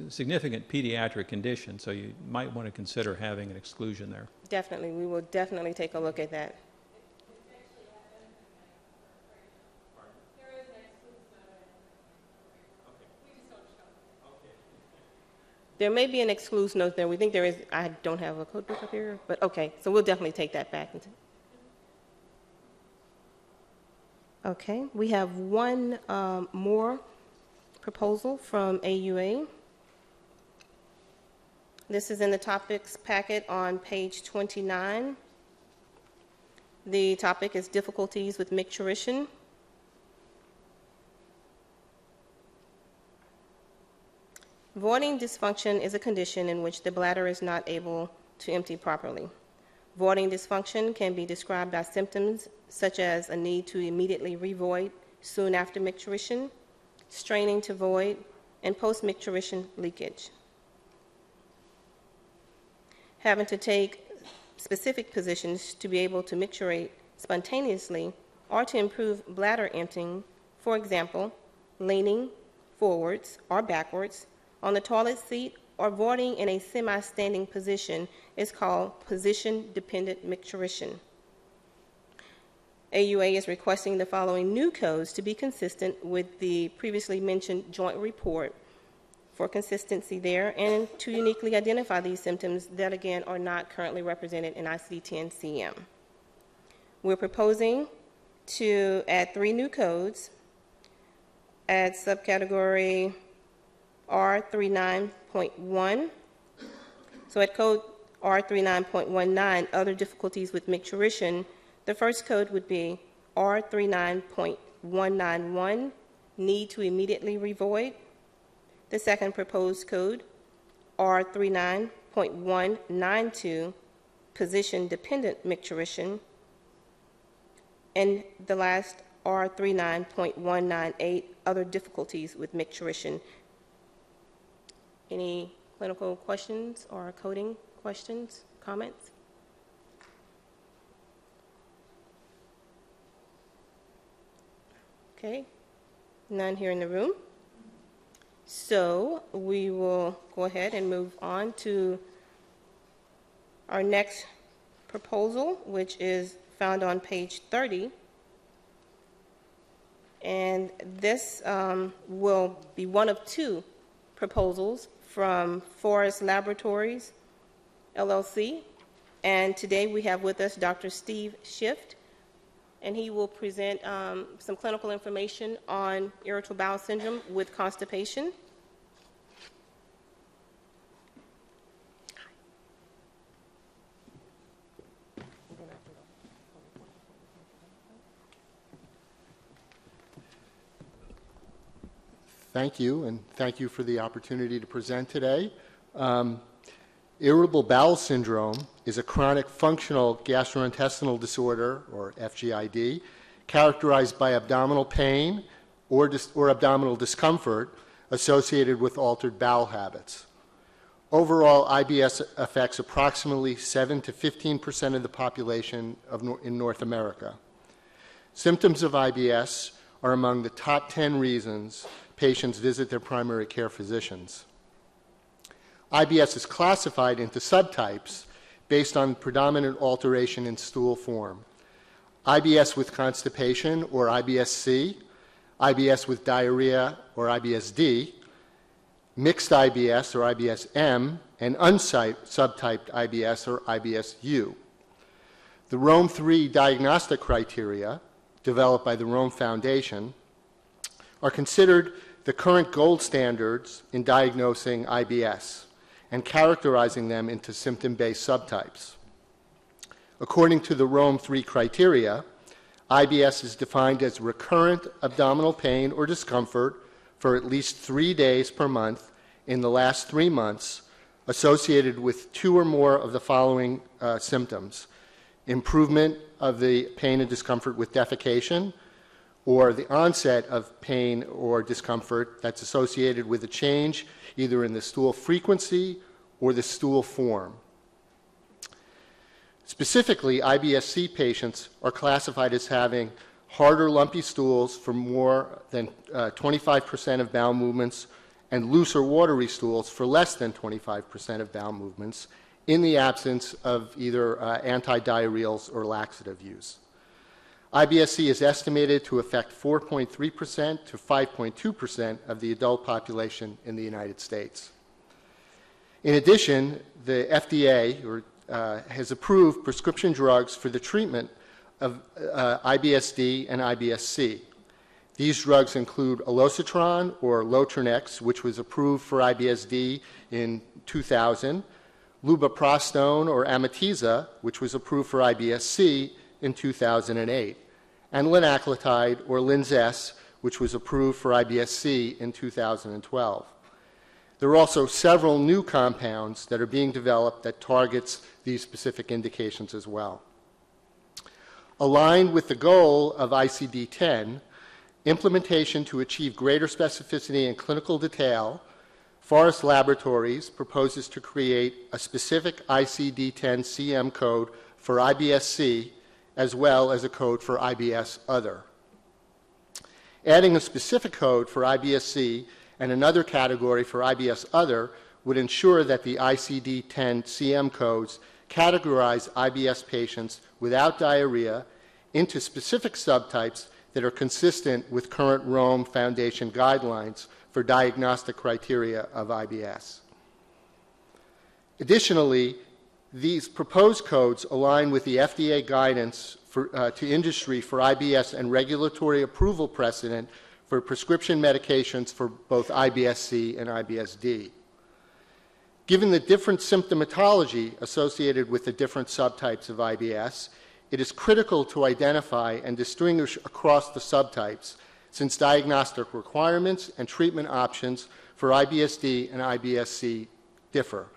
significant pediatric condition, so you might want to consider having an exclusion there. Definitely, we will definitely take a look at that. There may be an exclusion note there. We think there is. I don't have a code book up here, but okay. So we'll definitely take that back. Okay, we have one more proposal from AUA. This is in the topics packet on page 29. The topic is difficulties with micturition. Voiding dysfunction is a condition in which the bladder is not able to empty properly. Voiding dysfunction can be described as symptoms such as a need to immediately revoid soon after micturition, straining to void, and post-micturition leakage. Having to take specific positions to be able to micturate spontaneously or to improve bladder emptying, for example, leaning forwards or backwards on the toilet seat or voiding in a semi-standing position is called position-dependent micturition. AUA is requesting the following new codes to be consistent with the previously mentioned joint report for consistency there and to uniquely identify these symptoms that, again, are not currently represented in ICD-10 CM. We're proposing to add 3 new codes. Add subcategory R39.1. So at code R39.19, other difficulties with micturition, the first code would be R39.191, need to immediately revoid. The second proposed code, R39.192, position-dependent micturition. And the last, R39.198, other difficulties with micturition. Any clinical questions or coding questions, comments? Okay, none here in the room. So we will go ahead and move on to our next proposal, which is found on page 30. And this will be one of 2 proposals from Forest Laboratories, LLC. And today we have with us Dr. Steve Schiff, and he will present some clinical information on irritable bowel syndrome with constipation. Thank you, and thank you for the opportunity to present today. Irritable bowel syndrome is a chronic functional gastrointestinal disorder, or FGID, characterized by abdominal pain or abdominal discomfort associated with altered bowel habits. Overall, IBS affects approximately 7 to 15% of the population in North America. Symptoms of IBS are among the top 10 reasons patients visit their primary care physicians. IBS is classified into subtypes based on predominant alteration in stool form. IBS with constipation, or IBS-C, IBS with diarrhea, or IBS-D, mixed IBS, or IBS-M, and unsubtyped IBS, or IBS-U. The Rome-3 diagnostic criteria, developed by the Rome Foundation, are considered the current gold standards in diagnosing IBS and characterizing them into symptom-based subtypes. According to the Rome-3 criteria, IBS is defined as recurrent abdominal pain or discomfort for at least 3 days per month in the last 3 months associated with 2 or more of the following symptoms: improvement of the pain and discomfort with defecation, or the onset of pain or discomfort that's associated with a change either in the stool frequency or the stool form. Specifically, IBS-C patients are classified as having harder lumpy stools for more than 25% of bowel movements and looser watery stools for less than 25% of bowel movements in the absence of either anti-diarrheals or laxative use. IBS-C is estimated to affect 4.3% to 5.2% of the adult population in the United States. In addition, the FDA has approved prescription drugs for the treatment of IBS-D and IBS-C. These drugs include Olocitron or Lotrenex, which was approved for IBS-D in 2000, Lubiprostone or Amitiza, which was approved for IBS-C in 2008, and linaclotide or Linzess, which was approved for IBS-C in 2012. There are also several new compounds that are being developed that targets these specific indications as well. Aligned with the goal of ICD-10, implementation to achieve greater specificity and clinical detail, Forest Laboratories proposes to create a specific ICD-10 CM code for IBS-C as well as a code for IBS-Other. Adding a specific code for IBS-C and another category for IBS-Other would ensure that the ICD-10 CM codes categorize IBS patients without diarrhea into specific subtypes that are consistent with current Rome Foundation guidelines for diagnostic criteria of IBS. Additionally, these proposed codes align with the FDA guidance to industry for IBS and regulatory approval precedent for prescription medications for both IBS-C and IBS-D. Given the different symptomatology associated with the different subtypes of IBS, it is critical to identify and distinguish across the subtypes, since diagnostic requirements and treatment options for IBS-D and IBS-C differ.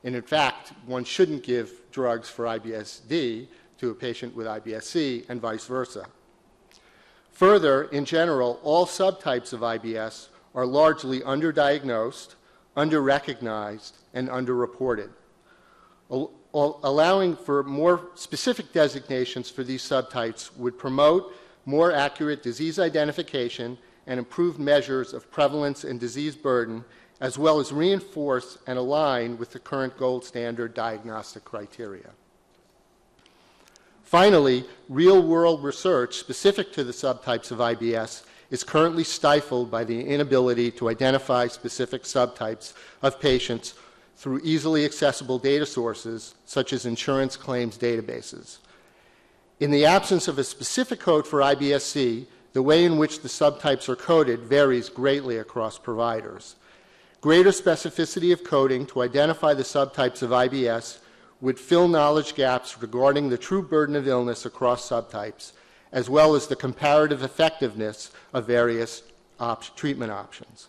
And in fact, one shouldn't give drugs for IBS-D to a patient with IBS-C and vice versa. Further, in general, all subtypes of IBS are largely underdiagnosed, underrecognized, and underreported. Allowing for more specific designations for these subtypes would promote more accurate disease identification and improved measures of prevalence and disease burden, as well as reinforce and align with the current gold standard diagnostic criteria. Finally, real-world research specific to the subtypes of IBS is currently stifled by the inability to identify specific subtypes of patients through easily accessible data sources, such as insurance claims databases. In the absence of a specific code for IBS-C, the way in which the subtypes are coded varies greatly across providers. Greater specificity of coding to identify the subtypes of IBS would fill knowledge gaps regarding the true burden of illness across subtypes, as well as the comparative effectiveness of various treatment options.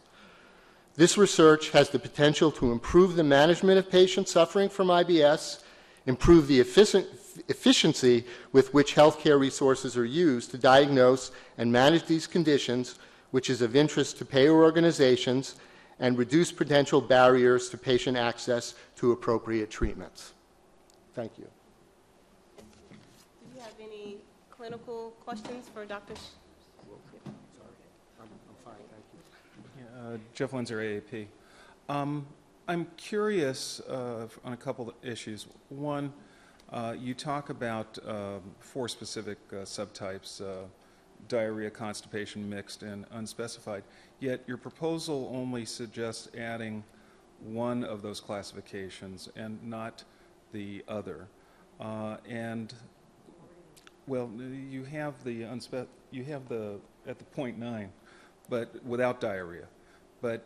This research has the potential to improve the management of patients suffering from IBS, improve the efficiency with which healthcare resources are used to diagnose and manage these conditions, which is of interest to payer organizations, and reduce potential barriers to patient access to appropriate treatments. Thank you. Do you have any clinical questions for Dr. I'm fine, thank you. Jeff Linzer, AAP. I'm curious on a couple of issues. One, you talk about 4 specific subtypes, diarrhea, constipation, mixed, and unspecified, yet your proposal only suggests adding one of those classifications and not the other. Well, you have the at the 0.9, but without diarrhea. But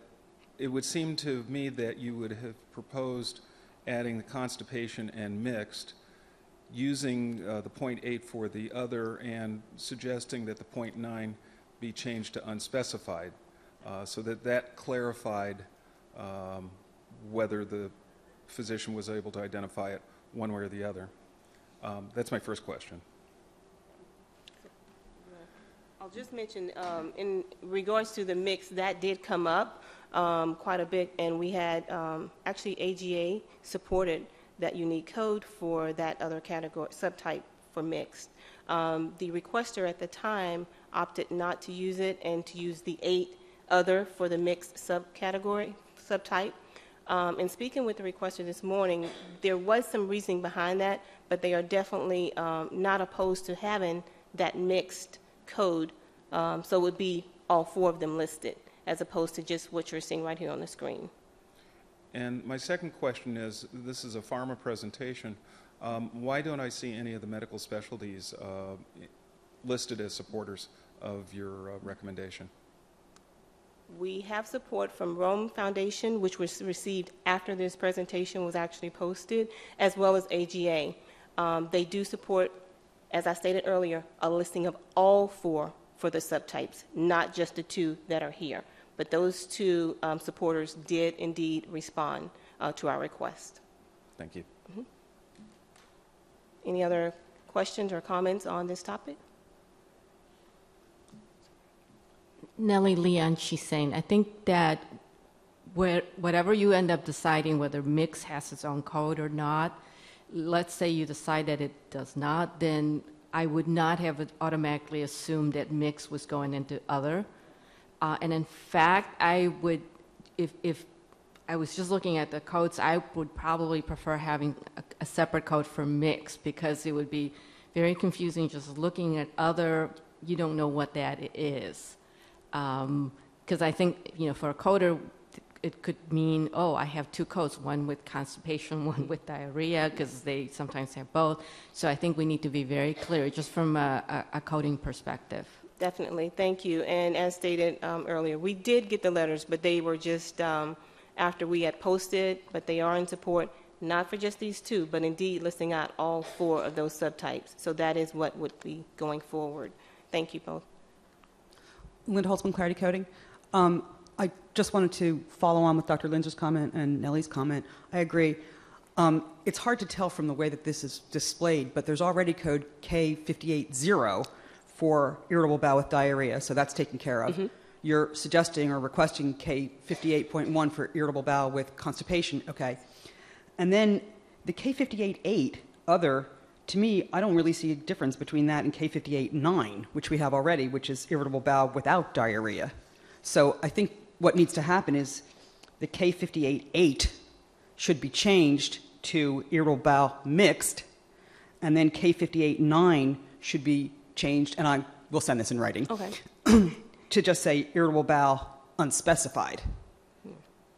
it would seem to me that you would have proposed adding the constipation and mixed, using the 0.8 for the other, and suggesting that the 0.9 be changed to unspecified, so that clarified whether the physician was able to identify it one way or the other. That's my first question. I'll just mention, in regards to the mix, that did come up quite a bit, and we had actually AGA supported that unique code for that other category, subtype for mixed. The requester at the time opted not to use it and to use the 8 other for the mixed subtype. And speaking with the requester this morning, there was some reasoning behind that, but they are definitely not opposed to having that mixed code. So it would be all 4 of them listed, as opposed to just what you're seeing right here on the screen. And my second question is, this is a pharma presentation. Why don't I see any of the medical specialties listed as supporters of your recommendation? We have support from Rome Foundation, which was received after this presentation was actually posted, as well as AGA. They do support, as I stated earlier, a listing of all 4 for the subtypes, not just the 2 that are here. But those 2 supporters did indeed respond to our request. Thank you. Mm-hmm. Any other questions or comments on this topic? Nellie Leon, she's saying, I think that whatever you end up deciding, whether mix has its own code or not, let's say you decide that it does not, then I would not have automatically assumed that mix was going into other. And in fact, I would, if I was just looking at the codes, I would probably prefer having a separate code for mix, because it would be very confusing just looking at other, you don't know what that is. Because I think, for a coder, it could mean, oh, I have 2 codes, one with constipation, one with diarrhea, because they sometimes have both. So I think we need to be very clear, just from a coding perspective. Definitely, thank you. And as stated earlier, we did get the letters, but they were just after we had posted, but they are in support, not for just these 2, but indeed listing out all 4 of those subtypes. So that is what would be going forward. Thank you both. Linda Holtzman, Clarity Coding. I just wanted to follow on with Dr. Lindsay's comment and Nellie's comment. I agree. It's hard to tell from the way that this is displayed, but there's already code K580 for irritable bowel with diarrhea, so that's taken care of. Mm-hmm. You're suggesting or requesting K58.1 for irritable bowel with constipation, okay. And then the K58.8 other, to me, I don't really see a difference between that and K58.9, which we have already, which is irritable bowel without diarrhea. So I think what needs to happen is the K58.8 should be changed to irritable bowel mixed, and then K58.9 should be changed, and I will send this in writing, okay. to just say irritable bowel unspecified.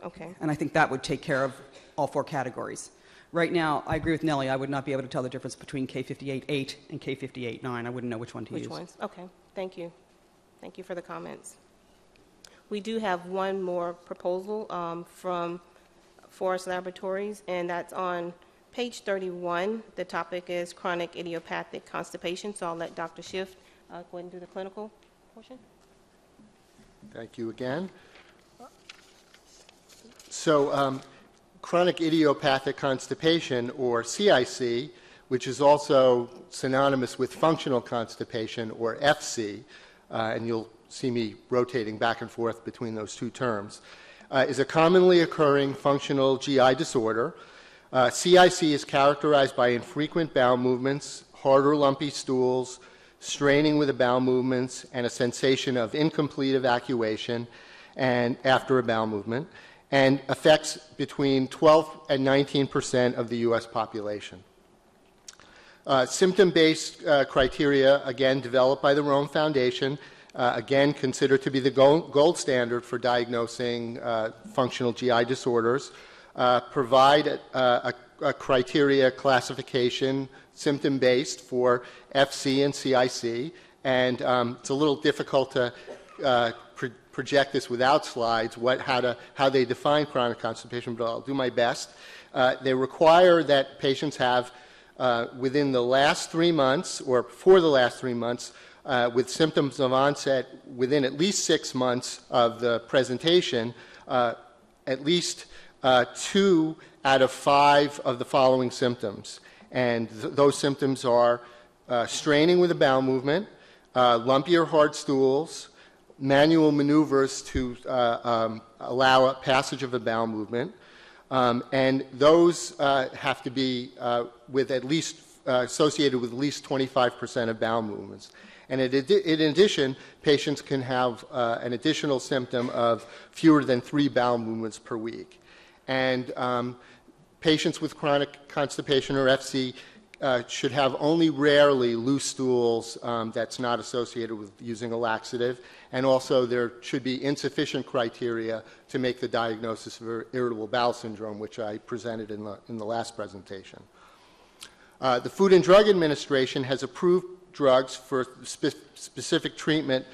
Okay. And I think that would take care of all 4 categories. Right now, I agree with Nellie. I would not be able to tell the difference between K58.8 and K58.9. I wouldn't know which one to use. Which ones? Okay. Thank you. Thank you for the comments. We do have one more proposal from Forest Laboratories, and that's on page 31. The topic is chronic idiopathic constipation, so I'll let Dr. Schiff go ahead and do the clinical portion. Thank you again. So chronic idiopathic constipation, or CIC, which is also synonymous with functional constipation, or FC, and you'll see me rotating back and forth between those 2 terms, is a commonly occurring functional GI disorder. CIC is characterized by infrequent bowel movements, hard or lumpy stools, straining with the bowel movements, and a sensation of incomplete evacuation and after a bowel movement, and affects between 12 and 19% of the U.S. population. Symptom-based criteria, again, developed by the Rome Foundation, again, considered to be the gold standard for diagnosing functional GI disorders, provide a criteria classification, symptom-based, for FC and CIC, and it's a little difficult to project this without slides, how they define chronic constipation, but I'll do my best. They require that patients have, within the last 3 months, or for the last 3 months, with symptoms of onset within at least 6 months of the presentation, at least 2 out of 5 of the following symptoms. And those symptoms are straining with a bowel movement, lumpy or hard stools, manual maneuvers to allow a passage of a bowel movement, and those have to be with at least associated with at least 25% of bowel movements. And in addition, patients can have an additional symptom of fewer than 3 bowel movements per week. And patients with chronic constipation or FC should have only rarely loose stools that's not associated with using a laxative. And also there should be insufficient criteria to make the diagnosis of irritable bowel syndrome, which I presented in the last presentation. The Food and Drug Administration has approved drugs for specific treatment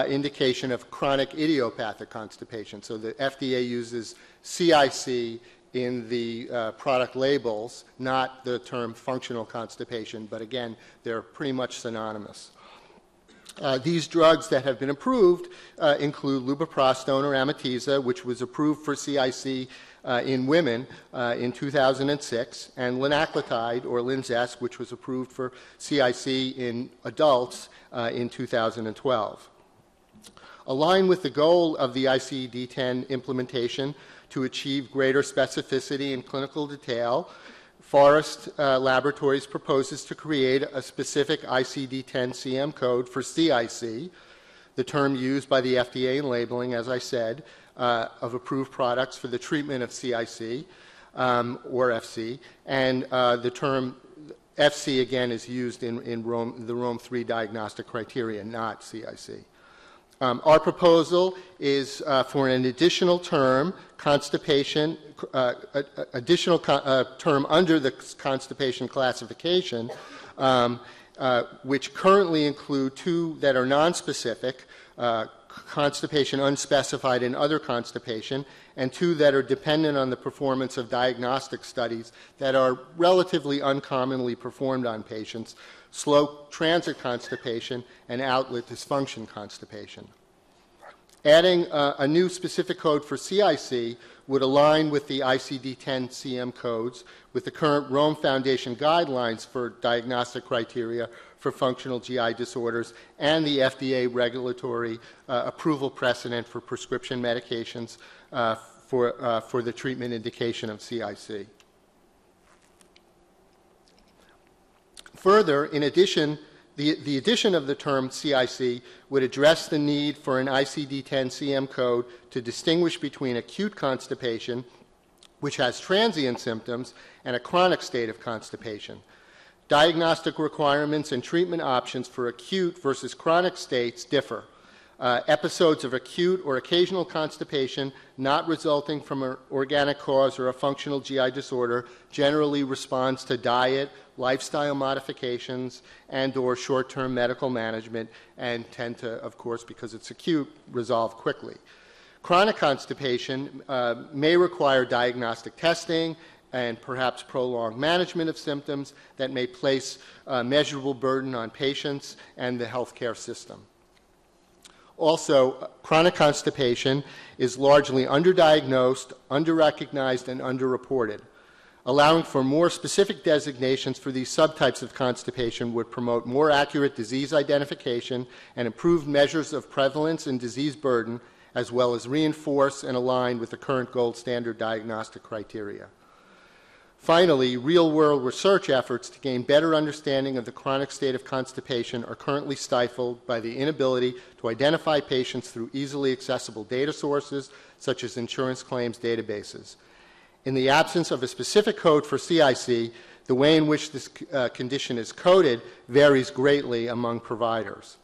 indication of chronic idiopathic constipation. So the FDA uses CIC in the product labels, not the term functional constipation, but again, they're pretty much synonymous. These drugs that have been approved include lubiprostone or Amitiza, which was approved for CIC in women in 2006, and linaclotide or Linzess, which was approved for CIC in adults in 2012. Aligned with the goal of the ICD-10 implementation to achieve greater specificity and clinical detail, Forest Laboratories proposes to create a specific ICD-10 CM code for CIC, the term used by the FDA in labeling, as I said, of approved products for the treatment of CIC or FC, and the term FC, again, is used in the Rome 3 diagnostic criteria, not CIC. Our proposal is for an additional term, constipation, additional term under the constipation classification, which currently include 2 that are nonspecific, constipation unspecified and other constipation, and 2 that are dependent on the performance of diagnostic studies that are relatively uncommonly performed on patients, slow transit constipation and outlet dysfunction constipation. Adding a new specific code for CIC would align with the ICD-10 CM codes with the current Rome Foundation guidelines for diagnostic criteria for functional GI disorders and the FDA regulatory approval precedent for prescription medications for the treatment indication of CIC. Further, in addition, the addition of the term CIC would address the need for an ICD-10 CM code to distinguish between acute constipation, which has transient symptoms, and a chronic state of constipation. Diagnostic requirements and treatment options for acute versus chronic states differ. Episodes of acute or occasional constipation not resulting from an organic cause or a functional GI disorder generally responds to diet, lifestyle modifications, and or short-term medical management, and tend to, of course, because it's acute, resolve quickly. Chronic constipation may require diagnostic testing and perhaps prolonged management of symptoms that may place measurable burden on patients and the healthcare system. Also, chronic constipation is largely underdiagnosed, underrecognized, and underreported. Allowing for more specific designations for these subtypes of constipation would promote more accurate disease identification and improved measures of prevalence and disease burden, as well as reinforce and align with the current gold standard diagnostic criteria. Finally, real-world research efforts to gain better understanding of the chronic state of constipation are currently stifled by the inability to identify patients through easily accessible data sources, such as insurance claims databases. In the absence of a specific code for CIC, the way in which this condition is coded varies greatly among providers.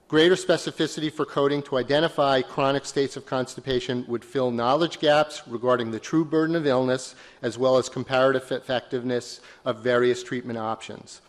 Greater specificity for coding to identify chronic states of constipation would fill knowledge gaps regarding the true burden of illness, as well as comparative effectiveness of various treatment options.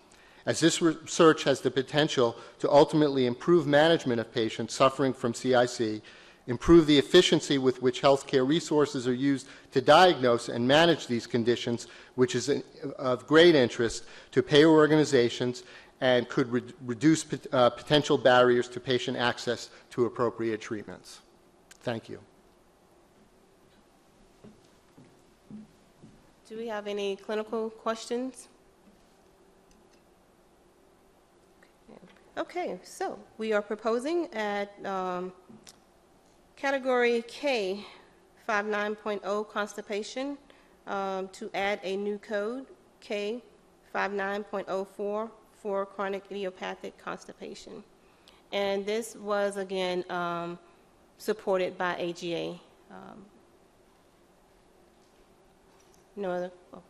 As this research has the potential to ultimately improve management of patients suffering from CIC, improve the efficiency with which healthcare resources are used to diagnose and manage these conditions, which is of great interest to payer organizations and could reduce potential barriers to patient access to appropriate treatments. Thank you. Do we have any clinical questions? Okay, so we are proposing at category K, 59.0 constipation, to add a new code, K 59.04, for chronic idiopathic constipation. And this was, again, supported by AGA. No other? Oh.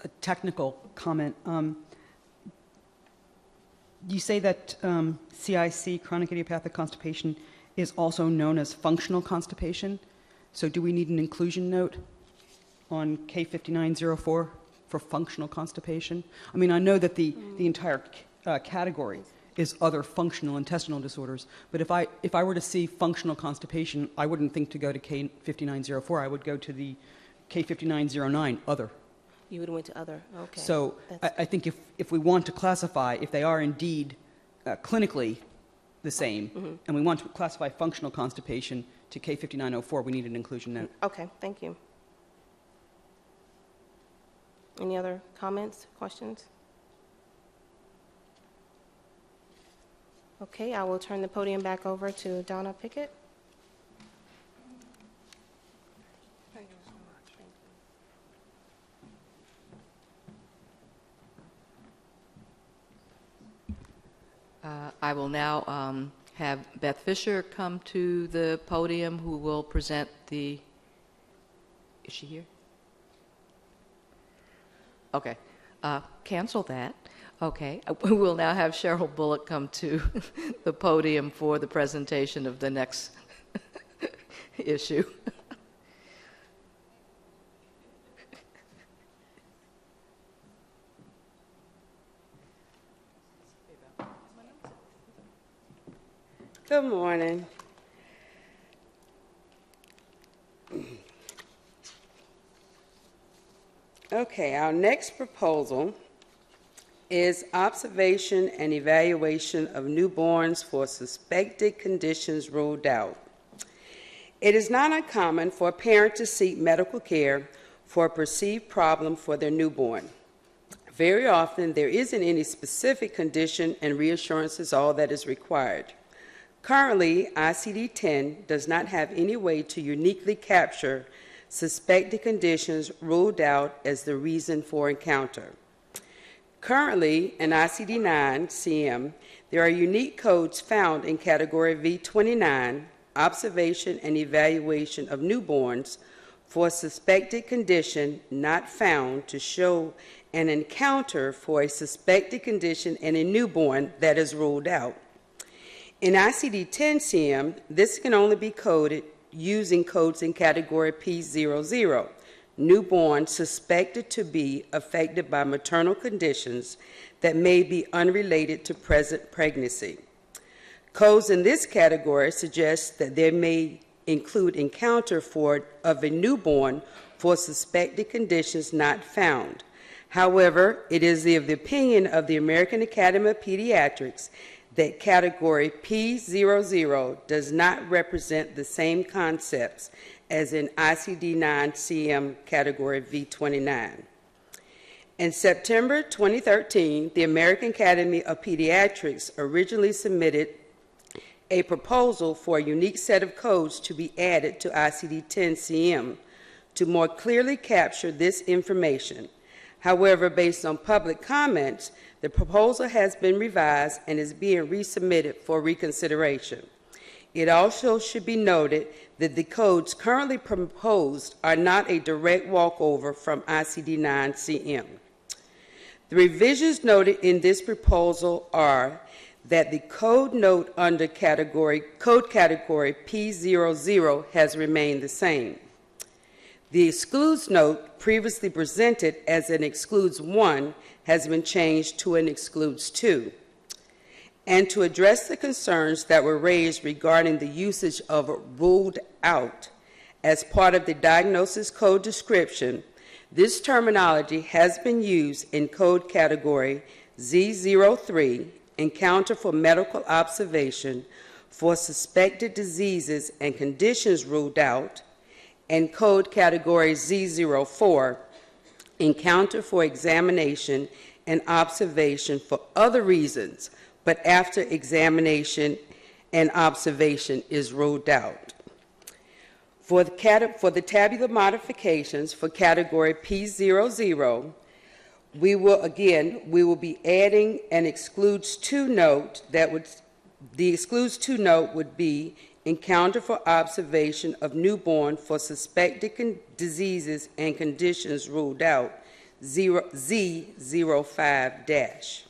A technical comment. You say that CIC, chronic idiopathic constipation, is also known as functional constipation. So do we need an inclusion note on K5904 for functional constipation? I mean, I know that the entire category is other functional intestinal disorders, but if I were to see functional constipation, I wouldn't think to go to K5904. I would go to the K5909, other. You would have went to other, okay. So I think if we want to classify, if they are indeed clinically the same, and we want to classify functional constipation to K5904, we need an inclusion note. Okay, thank you. Any other comments, questions? Okay, I will turn the podium back over to Donna Pickett. I will now have Beth Fisher come to the podium, who will present the, is she here? Okay, cancel that. Okay, we will now have Cheryl Bullock come to the podium for the presentation of the next issue. Good morning. Okay, our next proposal is observation and evaluation of newborns for suspected conditions ruled out. It is not uncommon for a parent to seek medical care for a perceived problem for their newborn. Very often, there isn't any specific condition, and reassurance is all that is required. Currently, ICD-10 does not have any way to uniquely capture suspected conditions ruled out as the reason for encounter. Currently, in ICD-9 CM, there are unique codes found in Category V29, Observation and Evaluation of Newborns, for a suspected condition not found to show an encounter for a suspected condition in a newborn that is ruled out. In ICD-10 CM, this can only be coded using codes in Category P00, newborn suspected to be affected by maternal conditions that may be unrelated to present pregnancy. Codes in this category suggest that there may include encounter of a newborn for suspected conditions not found. However, it is the opinion of the American Academy of Pediatrics that Category P00 does not represent the same concepts as in ICD-9 CM Category V29. In September 2013, the American Academy of Pediatrics originally submitted a proposal for a unique set of codes to be added to ICD-10 CM to more clearly capture this information. However, based on public comments, the proposal has been revised and is being resubmitted for reconsideration. It also should be noted that the codes currently proposed are not a direct walkover from ICD-9 CM. The revisions noted in this proposal are that the code note under code category P00 has remained the same. The excludes note previously presented as an excludes 1 has been changed to an excludes 2. And to address the concerns that were raised regarding the usage of ruled out as part of the diagnosis code description, this terminology has been used in code category Z03, encounter for medical observation for suspected diseases and conditions ruled out, and code category Z04, encounter for examination and observation for other reasons, but after examination and observation is ruled out. For the tabular modifications for category P00, we will be adding an excludes to note the excludes to note would be encounter for observation of newborn for suspected diseases and conditions ruled out, Z05-.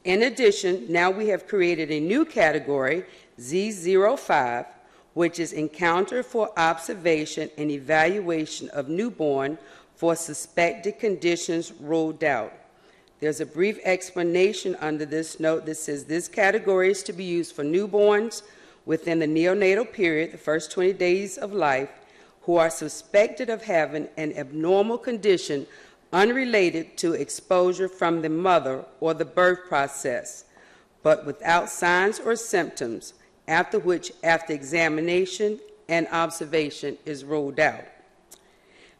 In addition, now we have created a new category, Z05, which is encounter for observation and evaluation of newborn for suspected conditions ruled out. There's a brief explanation under this note that says this category is to be used for newborns within the neonatal period, the first 20 days of life, who are suspected of having an abnormal condition unrelated to exposure from the mother or the birth process, but without signs or symptoms, after examination and observation is ruled out.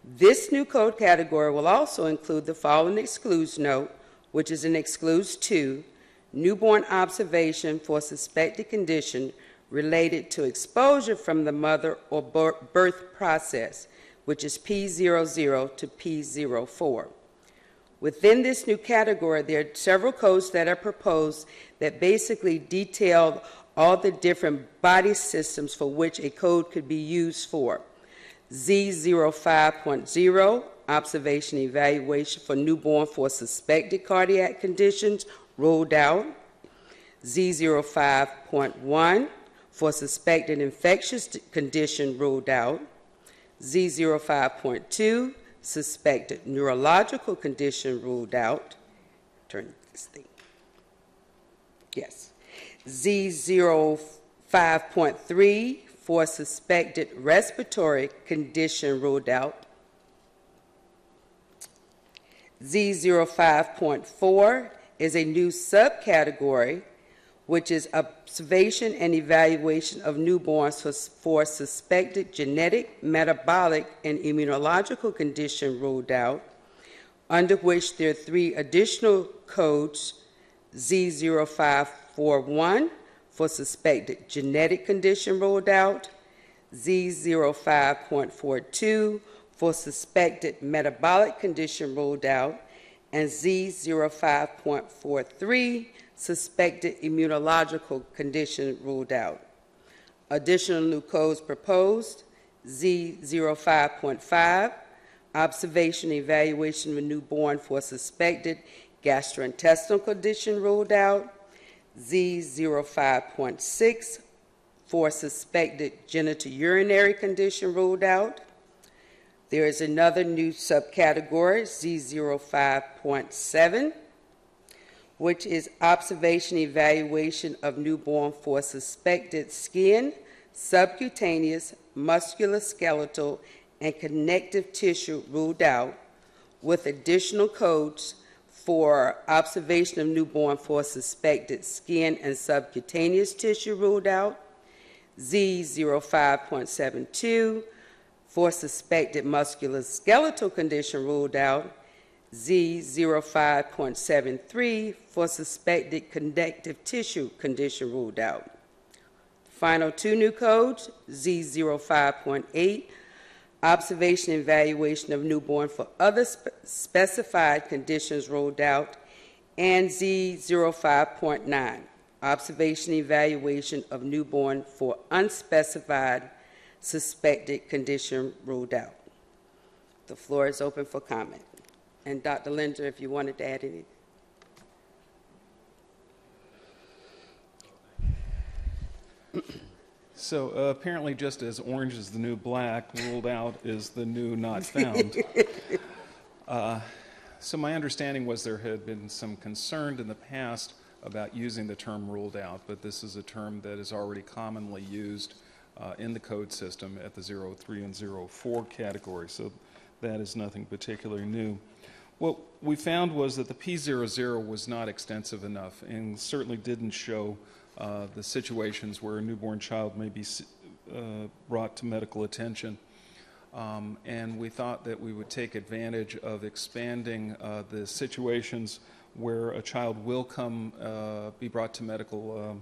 This new code category will also include the following excludes note, which is an excludes to newborn observation for suspected condition related to exposure from the mother or birth process, which is P00 to P04. Within this new category, there are several codes that are proposed that basically detail all the different body systems for which a code could be used for. Z05.0, observation evaluation for newborn for suspected cardiac conditions, ruled out. Z05.1, for suspected infectious condition, ruled out. Z05.2, suspected neurological condition, ruled out. Turn this thing. Yes. Z05.3, for suspected respiratory condition, ruled out. Z05.4 is a new subcategory, which is observation and evaluation of newborns for suspected genetic, metabolic, and immunological condition, ruled out, under which there are 3 additional codes, Z0541 for suspected genetic condition, ruled out, Z05.42 for suspected metabolic condition, ruled out, and Z05.43 suspected immunological condition, ruled out. Additional new codes proposed: Z05.5, observation and evaluation of a newborn for suspected gastrointestinal condition, ruled out. Z05.6, for suspected genitourinary condition, ruled out. There is another new subcategory, Z05.7, which is observation evaluation of newborn for suspected skin, subcutaneous, musculoskeletal, and connective tissue, ruled out, with additional codes for observation of newborn for suspected skin and subcutaneous tissue, ruled out. Z05.72, for suspected musculoskeletal condition, ruled out. Z05.73, for suspected connective tissue condition, ruled out. Final 2 new codes: Z05.8, observation and evaluation of newborn for other specified conditions, ruled out, and Z05.9, observation and evaluation of newborn for unspecified suspected condition, ruled out. The floor is open for comment. And Dr. Linder, if you wanted to add anything. So apparently, just as orange is the new black, ruled out is the new not found. So my understanding was there had been some concern in the past about using the term ruled out, but this is a term that is already commonly used in the code system at the 03 and 04 category, so that is nothing particularly new. What we found was that the P00 was not extensive enough and certainly didn't show the situations where a newborn child may be brought to medical attention. And we thought that we would take advantage of expanding the situations where a child will be brought to medical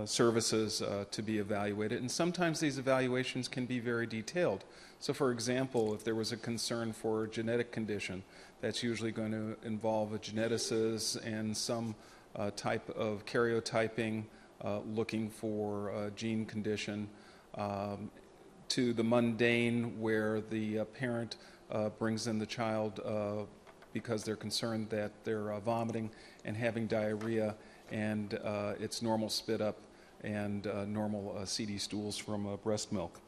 services to be evaluated. And sometimes these evaluations can be very detailed. So for example, if there was a concern for a genetic condition, that's usually going to involve a geneticist and some type of karyotyping looking for a gene condition, to the mundane where the parent brings in the child because they're concerned that they're vomiting and having diarrhea, and it's normal spit up and normal CD stools from breast milk.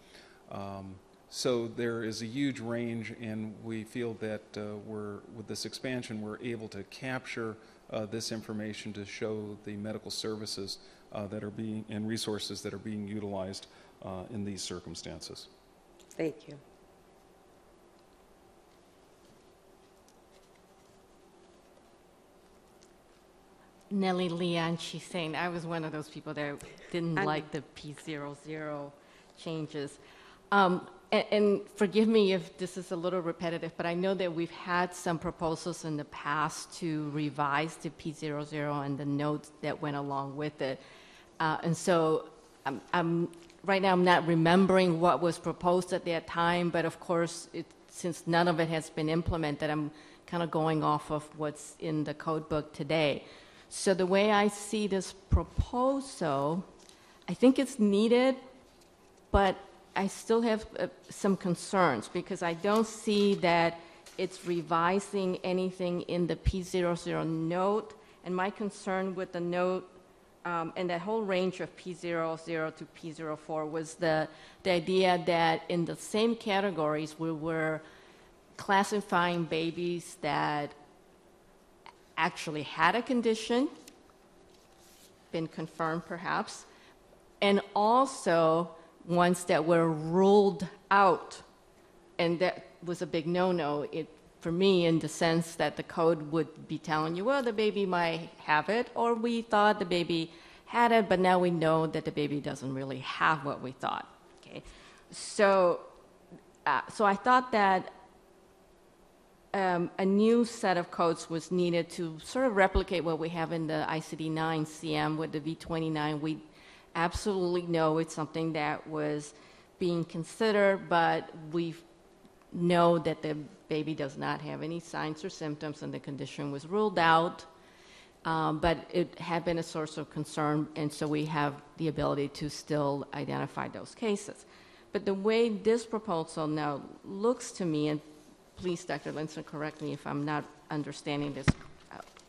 So there is a huge range, and we feel that with this expansion, we're able to capture this information to show the medical services that are being and resources that are being utilized in these circumstances. Thank you. Nellie Leon, she's saying I was one of those people that didn't like the P00 changes. And forgive me if this is a little repetitive, but I know that we've had some proposals in the past to revise the P00 and the notes that went along with it. And so right now I'm not remembering what was proposed at that time, but of course, since none of it has been implemented, I'm kind of going off of what's in the code book today. So the way I see this proposal, I think it's needed, but I still have some concerns because I don't see that it's revising anything in the P00 note. And my concern with the note and that whole range of P00 to P04 was the idea that in the same categories we were classifying babies that actually had a condition, been confirmed perhaps, and also ones that were ruled out. And that was a big no-no for me, in the sense that the code would be telling you, well, the baby might have it, or we thought the baby had it, but now we know that the baby doesn't really have what we thought. Okay, so I thought that a new set of codes was needed to sort of replicate what we have in the ICD-10 CM with the V29. We absolutely know it's something that was being considered, but we know that the baby does not have any signs or symptoms and the condition was ruled out, but it had been a source of concern, and so we have the ability to still identify those cases. But the way this proposal now looks to me, and please, Dr. Linson, correct me if I'm not understanding this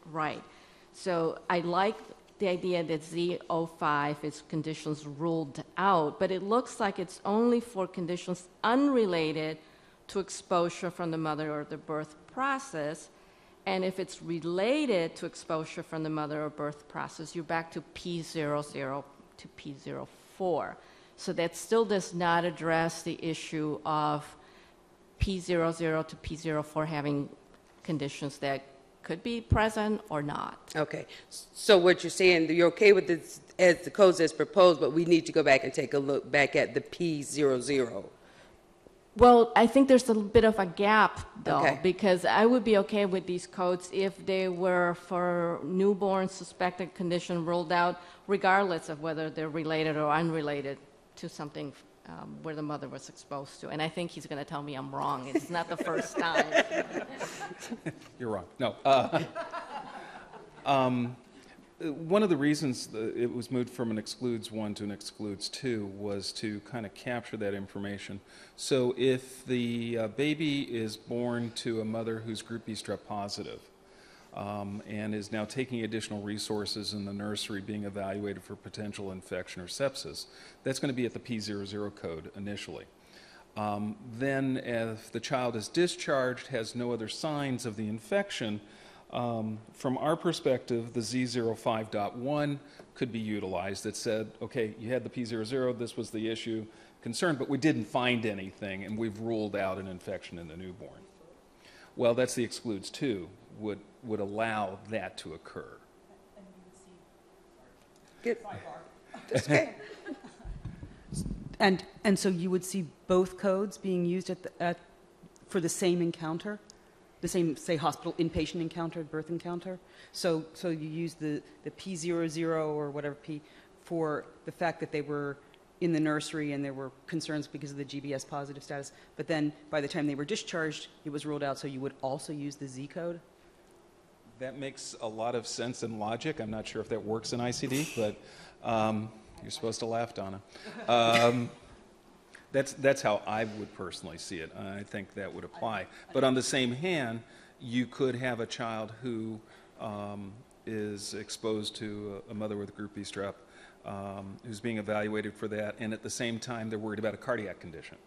right. So I like the idea that Z05 is conditions ruled out, but it looks like it's only for conditions unrelated to exposure from the mother or the birth process. And if it's related to exposure from the mother or birth process, you're back to P00 to P04. So that still does not address the issue of P00 to P04 having conditions that could be present or not. Okay. So what you're saying, you're okay with this as the codes as proposed, but we need to go back and take a look back at the P00. Well, I think there's a bit of a gap, though, Okay. because I would be okay with these codes if they were for newborn suspected condition ruled out, regardless of whether they're related or unrelated to something where the mother was exposed to. And I think he's going to tell me I'm wrong. It's not the first time. You're wrong. No. One of the reasons it was moved from an excludes 1 to an excludes 2 was to kind of capture that information. So if the baby is born to a mother who's group B strep positive and is now taking additional resources in the nursery being evaluated for potential infection or sepsis, that's going to be at the P00 code initially. Then if the child is discharged, has no other signs of the infection, from our perspective, the Z05.1 could be utilized that said, okay, you had the P00, this was the issue concern, but we didn't find anything, and we've ruled out an infection in the newborn. Well, that's the excludes 2, would allow that to occur. Good. That's okay. And so you would see both codes being used for the same encounter, the same, say, hospital inpatient encounter, birth encounter. So you use the P00 or whatever P for the fact that they were in the nursery and there were concerns because of the GBS positive status. But then by the time they were discharged, it was ruled out. So you would also use the Z code. That makes a lot of sense and logic. I'm not sure if that works in ICD, but you're supposed to laugh, Donna. That's how I would personally see it. I think that would apply. But on the same hand, you could have a child who is exposed to a mother with group B strep, who's being evaluated for that, and at the same time they're worried about a cardiac condition.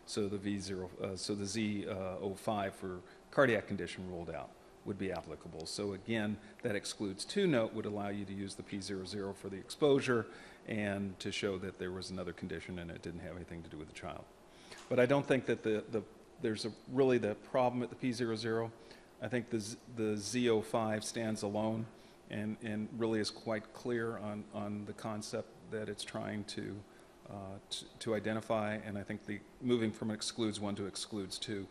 So the Z05 for cardiac condition ruled out would be applicable. So again, that excludes 2 note would allow you to use the P00 for the exposure and to show that there was another condition and it didn't have anything to do with the child. But I don't think that there's really the problem at the P00. I think the Z05 stands alone and really is quite clear on the concept that it's trying to identify, and I think the moving from excludes 1 to excludes 2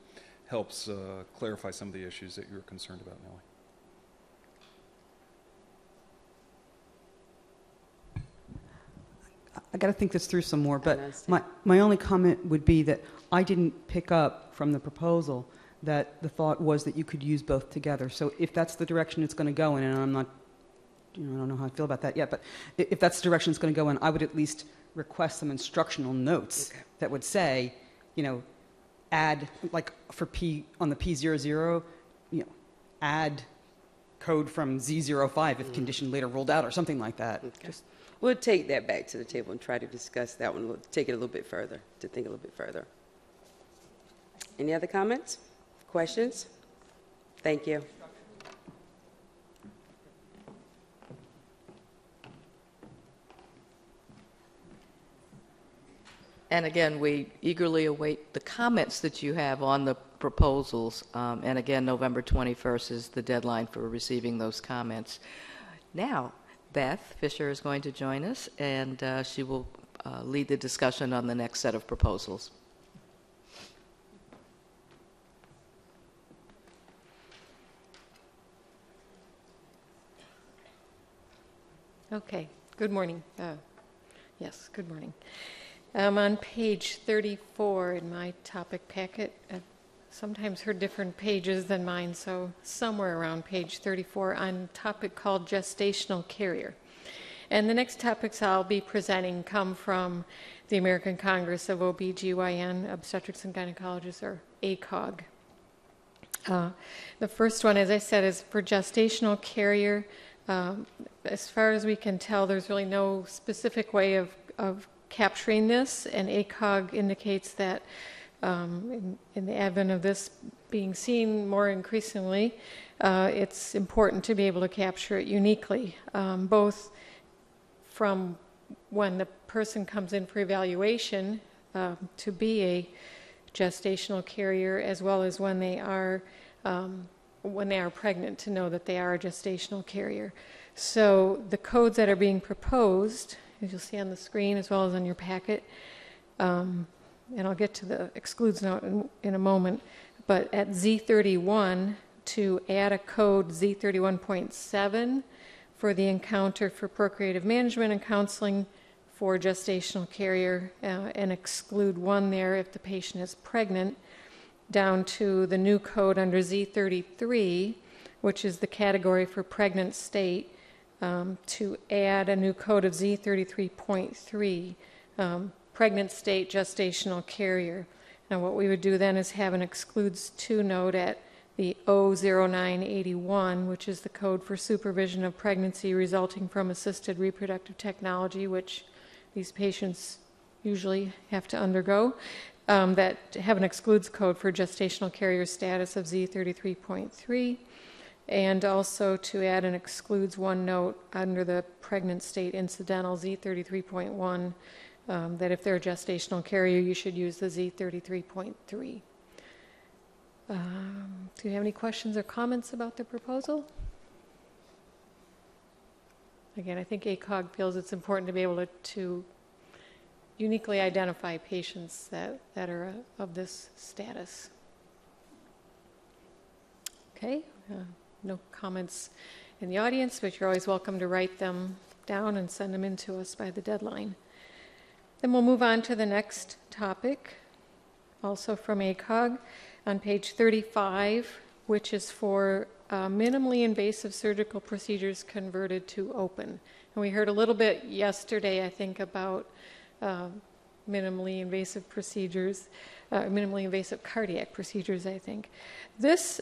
helps clarify some of the issues that you're concerned about, Nellie. I got to think this through some more, but my only comment would be that I didn't pick up from the proposal that the thought was that you could use both together. So if that's the direction it's going to go in, and I'm not, I don't know how I feel about that yet, but if that's the direction it's going to go in, I would at least request some instructional notes that would say, add, like for P, on the P00, add code from Z05 if condition later rolled out or something like that. We'll take that back to the table and try to discuss that one. We'll take it a little bit further, to think a little bit further. Any other comments? Questions? Thank you. And again, we eagerly await the comments that you have on the proposals. And again, November 21st is the deadline for receiving those comments. Now, Beth Fisher is going to join us, and she will lead the discussion on the next set of proposals. Okay, good morning. Yes, good morning. On page 34 in my topic packet, I've sometimes heard different pages than mine, so somewhere around page 34 on a topic called gestational carrier. And the next topics I'll be presenting come from the American Congress of OBGYN, Obstetrics and Gynecologists, or ACOG. The first one, as I said, is for gestational carrier. As far as we can tell, there's really no specific way of capturing this, and ACOG indicates that in the advent of this being seen more increasingly, it's important to be able to capture it uniquely, both from when the person comes in for evaluation to be a gestational carrier, as well as when they are pregnant, to know that they are a gestational carrier. So the codes that are being proposed, as you'll see on the screen as well as on your packet, and I'll get to the excludes note in a moment, but at Z31, to add a code Z31.7 for the encounter for procreative management and counseling for gestational carrier, and exclude 1 there if the patient is pregnant, down to the new code under Z33, which is the category for pregnant state, to add a new code of Z33.3, pregnant state gestational carrier. Now what we would do then is have an excludes 2 note at the 00981, which is the code for supervision of pregnancy resulting from assisted reproductive technology, which these patients usually have to undergo, that have an excludes code for gestational carrier status of Z33.3, and also to add an excludes 1 note under the pregnant state incidental Z33.1, that if they're a gestational carrier, you should use the Z33.3. Do you have any questions or comments about the proposal? Again, I think ACOG feels it's important to be able to uniquely identify patients that are of this status. Okay, no comments in the audience, but you're always welcome to write them down and send them in to us by the deadline. Then we'll move on to the next topic, also from ACOG, on page 35, which is for minimally invasive surgical procedures converted to open. And we heard a little bit yesterday, I think, about minimally invasive procedures, minimally invasive cardiac procedures, I think. This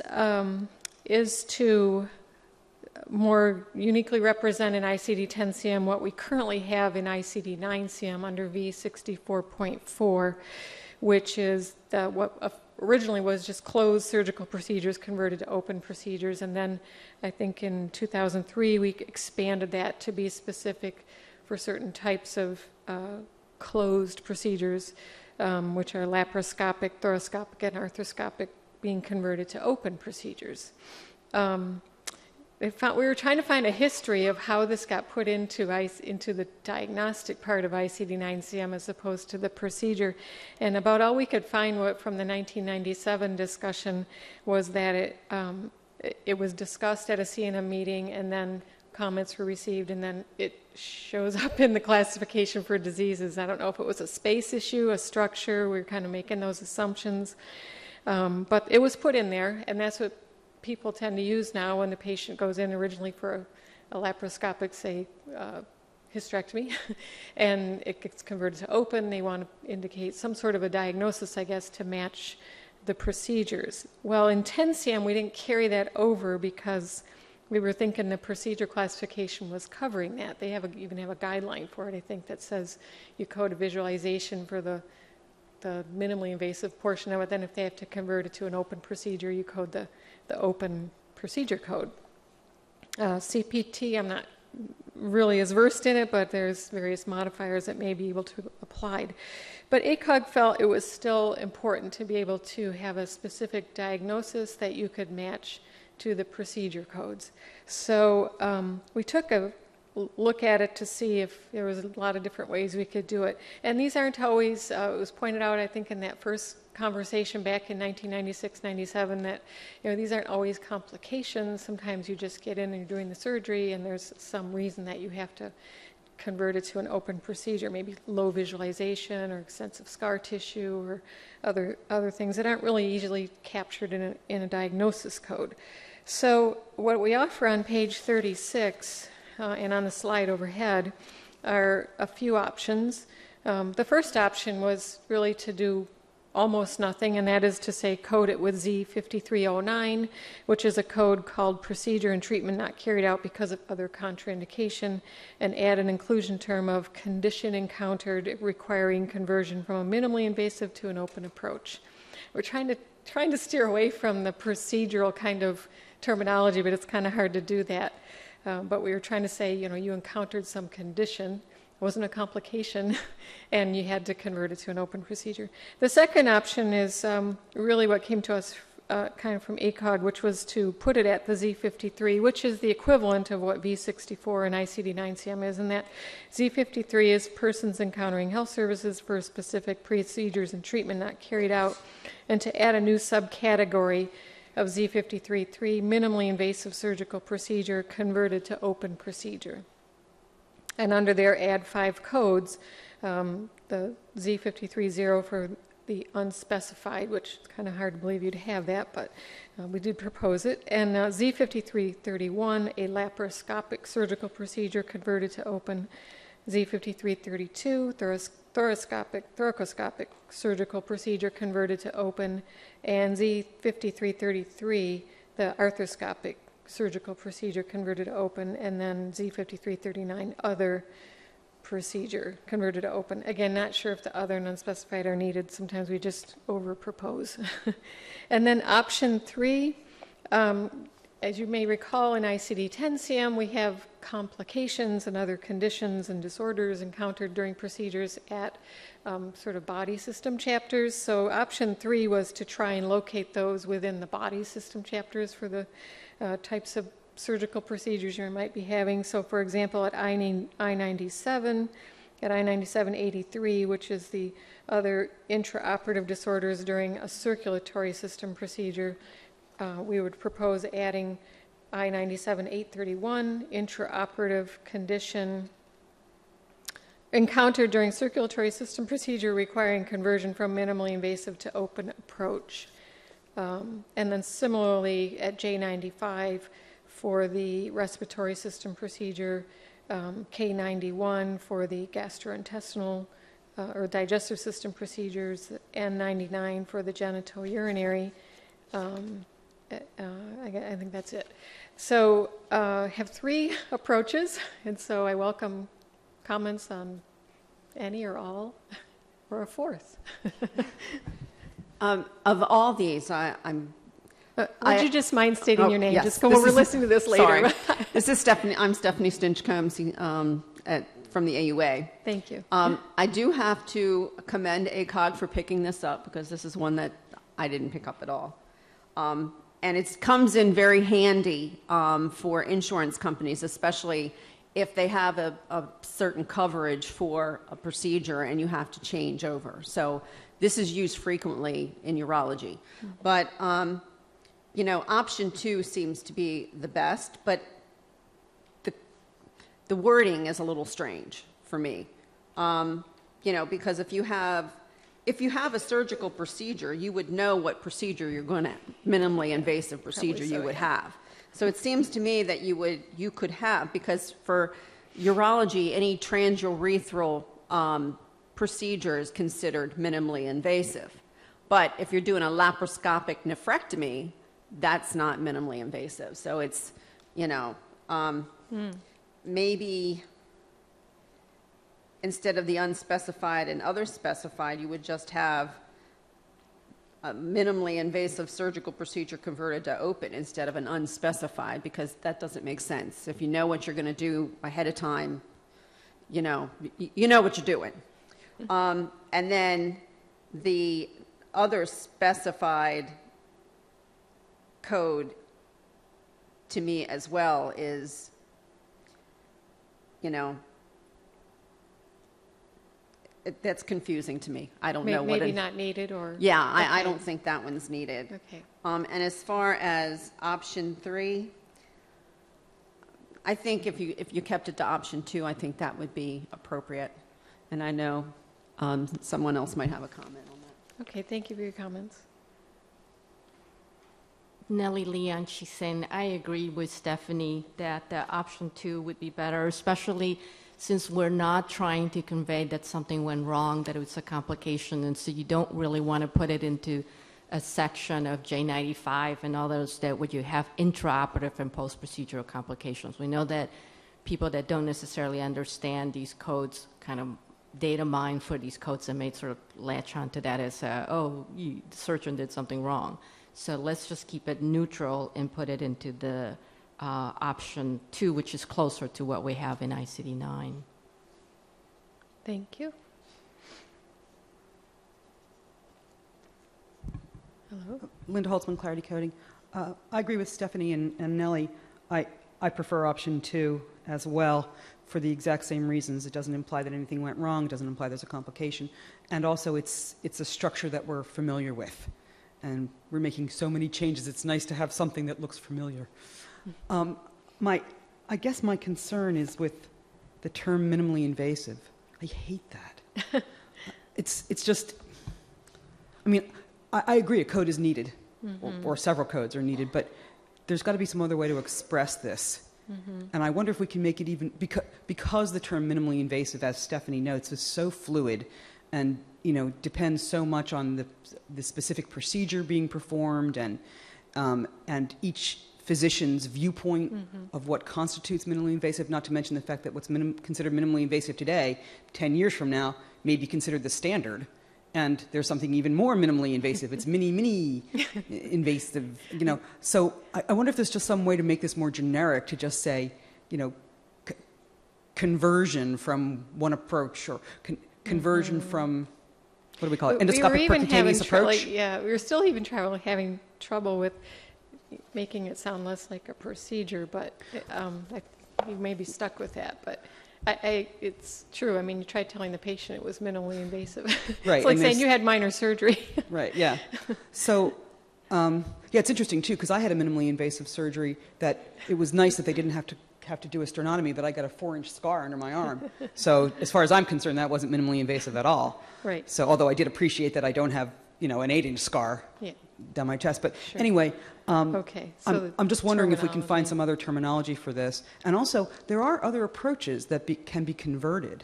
is to more uniquely represent in ICD-10 CM what we currently have in ICD-9 CM under V64.4, which is what originally was just closed surgical procedures converted to open procedures. And then I think in 2003 we expanded that to be specific for certain types of closed procedures, which are laparoscopic, thoracoscopic, and arthroscopic, being converted to open procedures. We were trying to find a history of how this got put into the diagnostic part of ICD-9-CM as opposed to the procedure. And about all we could find from the 1997 discussion was that it was discussed at a CNM meeting, and then comments were received, and then it shows up in the classification for diseases. I don't know if it was a space issue, a structure. We were kind of making those assumptions. But it was put in there, and that's what people tend to use now when the patient goes in originally for a laparoscopic, say, hysterectomy, and it gets converted to open. They want to indicate some sort of a diagnosis, I guess, to match the procedures. Well, in 10CM, we didn't carry that over because we were thinking the procedure classification was covering that. They even have a guideline for it, I think, that says you code a visualization for the minimally invasive portion of it. Then if they have to convert it to an open procedure, you code the open procedure code. CPT, I'm not really as versed in it, but there's various modifiers that may be able to be applied. But ACOG felt it was still important to be able to have a specific diagnosis that you could match to the procedure codes. So we took a look at it to see if there was a lot of different ways we could do it. And these aren't always, it was pointed out, I think, in that first conversation back in 1996-97 that, these aren't always complications. Sometimes you just get in and you're doing the surgery and there's some reason that you have to convert it to an open procedure, maybe low visualization or extensive scar tissue or other things that aren't really easily captured in a diagnosis code. So what we offer on page 36 and on the slide overhead are a few options. The first option was really to do almost nothing, and that is to say code it with Z5309, which is a code called procedure and treatment not carried out because of other contraindication, and add an inclusion term of condition encountered requiring conversion from a minimally invasive to an open approach. We're trying to steer away from the procedural kind of terminology, but it's kind of hard to do that. But we were trying to say, you encountered some condition, it wasn't a complication, and you had to convert it to an open procedure. The second option is really what came to us kind of from ACOG, which was to put it at the Z53, which is the equivalent of what V64 and ICD-9-CM is, and that Z53 is persons encountering health services for specific procedures and treatment not carried out, and to add a new subcategory of Z53-3, minimally invasive surgical procedure converted to open procedure. And under there, add 5 codes, the Z53-0 for the unspecified, which is kind of hard to believe you'd have that, but we did propose it, and Z53-31, a laparoscopic surgical procedure converted to open, Z53-32, thoracoscopic surgical procedure converted to open, and Z53-33, the arthroscopic surgical procedure converted to open, and then Z53-39, other procedure converted to open. Again, not sure if the other and unspecified are needed. Sometimes we just over-propose. And then option 3, as you may recall in ICD-10-CM, we have complications and other conditions and disorders encountered during procedures at sort of body system chapters. So option 3 was to try and locate those within the body system chapters for the types of surgical procedures you might be having. So for example, at I-97, at I-9783, which is the other intraoperative disorders during a circulatory system procedure, we would propose adding I-97-831, intraoperative condition encountered during circulatory system procedure requiring conversion from minimally invasive to open approach. And then similarly at J95 for the respiratory system procedure, K91 for the gastrointestinal or digestive system procedures, N99 for the genitourinary. I think that's it. So I have 3 approaches, and so I welcome comments on any or all, or a 4th. Of all these, I'm. Would you just mind stating your name? Yes, just when we're listening to this later. Sorry. This is Stephanie. I'm Stephanie Stinchcombe from the AUA. Thank you. I do have to commend ACOG for picking this up because this is one that I didn't pick up at all. And it comes in very handy for insurance companies, especially if they have a certain coverage for a procedure and you have to change over. So this is used frequently in urology. But, you know, option 2 seems to be the best, but the wording is a little strange for me. You know, because if you have a surgical procedure, you would know what procedure you're going to, minimally invasive procedure you would have. So it seems to me that you could have, because for urology, any transurethral procedure is considered minimally invasive. But if you're doing a laparoscopic nephrectomy, that's not minimally invasive. So it's, you know, maybe instead of the unspecified and other specified, you would just have a minimally invasive surgical procedure converted to open instead of an unspecified, because that doesn't make sense. If you know what you're going to do ahead of time, you know what you're doing. And then the other specified code to me as well is, you know, that's confusing to me. I don't know what. Maybe not needed, or yeah, okay. I don't think that one's needed. Okay. And as far as option 3, I think if you kept it to option 2, I think that would be appropriate. And I know someone else might have a comment on that. Okay, thank you for your comments. Nellie Leon, she's saying, I agree with Stephanie that option 2 would be better, especially since we're not trying to convey that something went wrong, that it's a complication, and so you don't really want to put it into a section of J95 and others that would you have intraoperative and post-procedural complications. We know that people that don't necessarily understand these codes kind of data mine for these codes and may sort of latch onto that as, the surgeon did something wrong. So let's just keep it neutral and put it into the option 2, which is closer to what we have in ICD-9. Thank you. Hello? Linda Holtzman, Clarity Coding. I agree with Stephanie and Nellie. I prefer option 2 as well for the exact same reasons. It doesn't imply that anything went wrong. It doesn't imply there's a complication. And also it's a structure that we're familiar with. And we're making so many changes, it's nice to have something that looks familiar. I guess my concern is with the term minimally invasive. I hate that. It's just, I mean, I agree a code is needed, or several codes are needed, but there's got to be some other way to express this. And I wonder if we can make it even, because the term minimally invasive, as Stephanie notes, is so fluid and, you know, depends so much on the specific procedure being performed and each physician's viewpoint of what constitutes minimally invasive, not to mention the fact that what's considered minimally invasive today, 10 years from now, may be considered the standard. And there's something even more minimally invasive. It's mini invasive, you know. So I wonder if there's just some way to make this more generic, to just say, you know, conversion from one approach, or conversion from, what do we call it, endoscopic percutaneous approach? Yeah, we were still even having trouble with making it sound less like a procedure, but you may be stuck with that. But It's true. I mean, you tried telling the patient it was minimally invasive. Right, It's like and saying there's- you had minor surgery. Right, yeah. So, yeah, it's interesting, too, because I had a minimally invasive surgery that it was nice that they didn't have to do a sternotomy, but I got a 4-inch scar under my arm. So as far as I'm concerned, that wasn't minimally invasive at all. Right. So although I did appreciate that I don't have, an 8-inch scar Yeah. down my chest. But Sure. anyway, Okay, so I'm just wondering if we can find terminology. some other terminology for this. And also, there are other approaches that can be converted.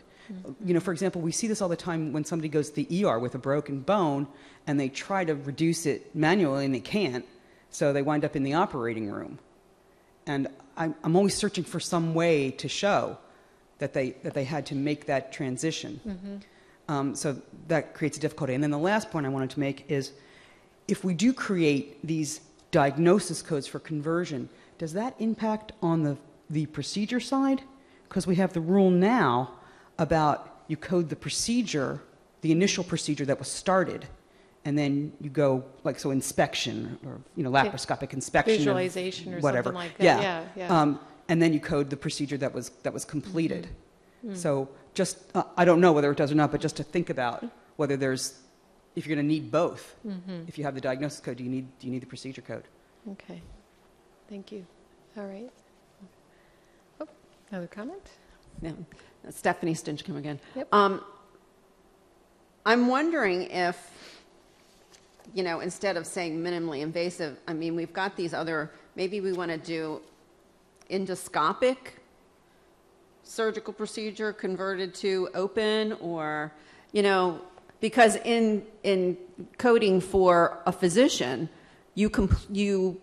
For example, we see this all the time when somebody goes to the ER with a broken bone and they try to reduce it manually and they can't, so they wind up in the operating room. And I'm always searching for some way to show that they had to make that transition. So that creates a difficulty. And then the last point I wanted to make is, if we do create these diagnosis codes for conversion, does that impact on the procedure side? Because we have the rule now about you code the procedure, the initial procedure that was started, and then you go, inspection or, laparoscopic inspection. of Visualization or whatever. something like that. Yeah. And then you code the procedure that was completed. So just, I don't know whether it does or not, but just to think about whether if you're going to need both. If you have the diagnosis code, do you need the procedure code? Okay. Thank you. All right. Oh, another comment? Yeah. Stephanie Stinchcombe again. Yep. I'm wondering if, instead of saying minimally invasive, I mean, we've got these other, maybe we want to do endoscopic surgical procedure converted to open, or, because in coding for a physician, you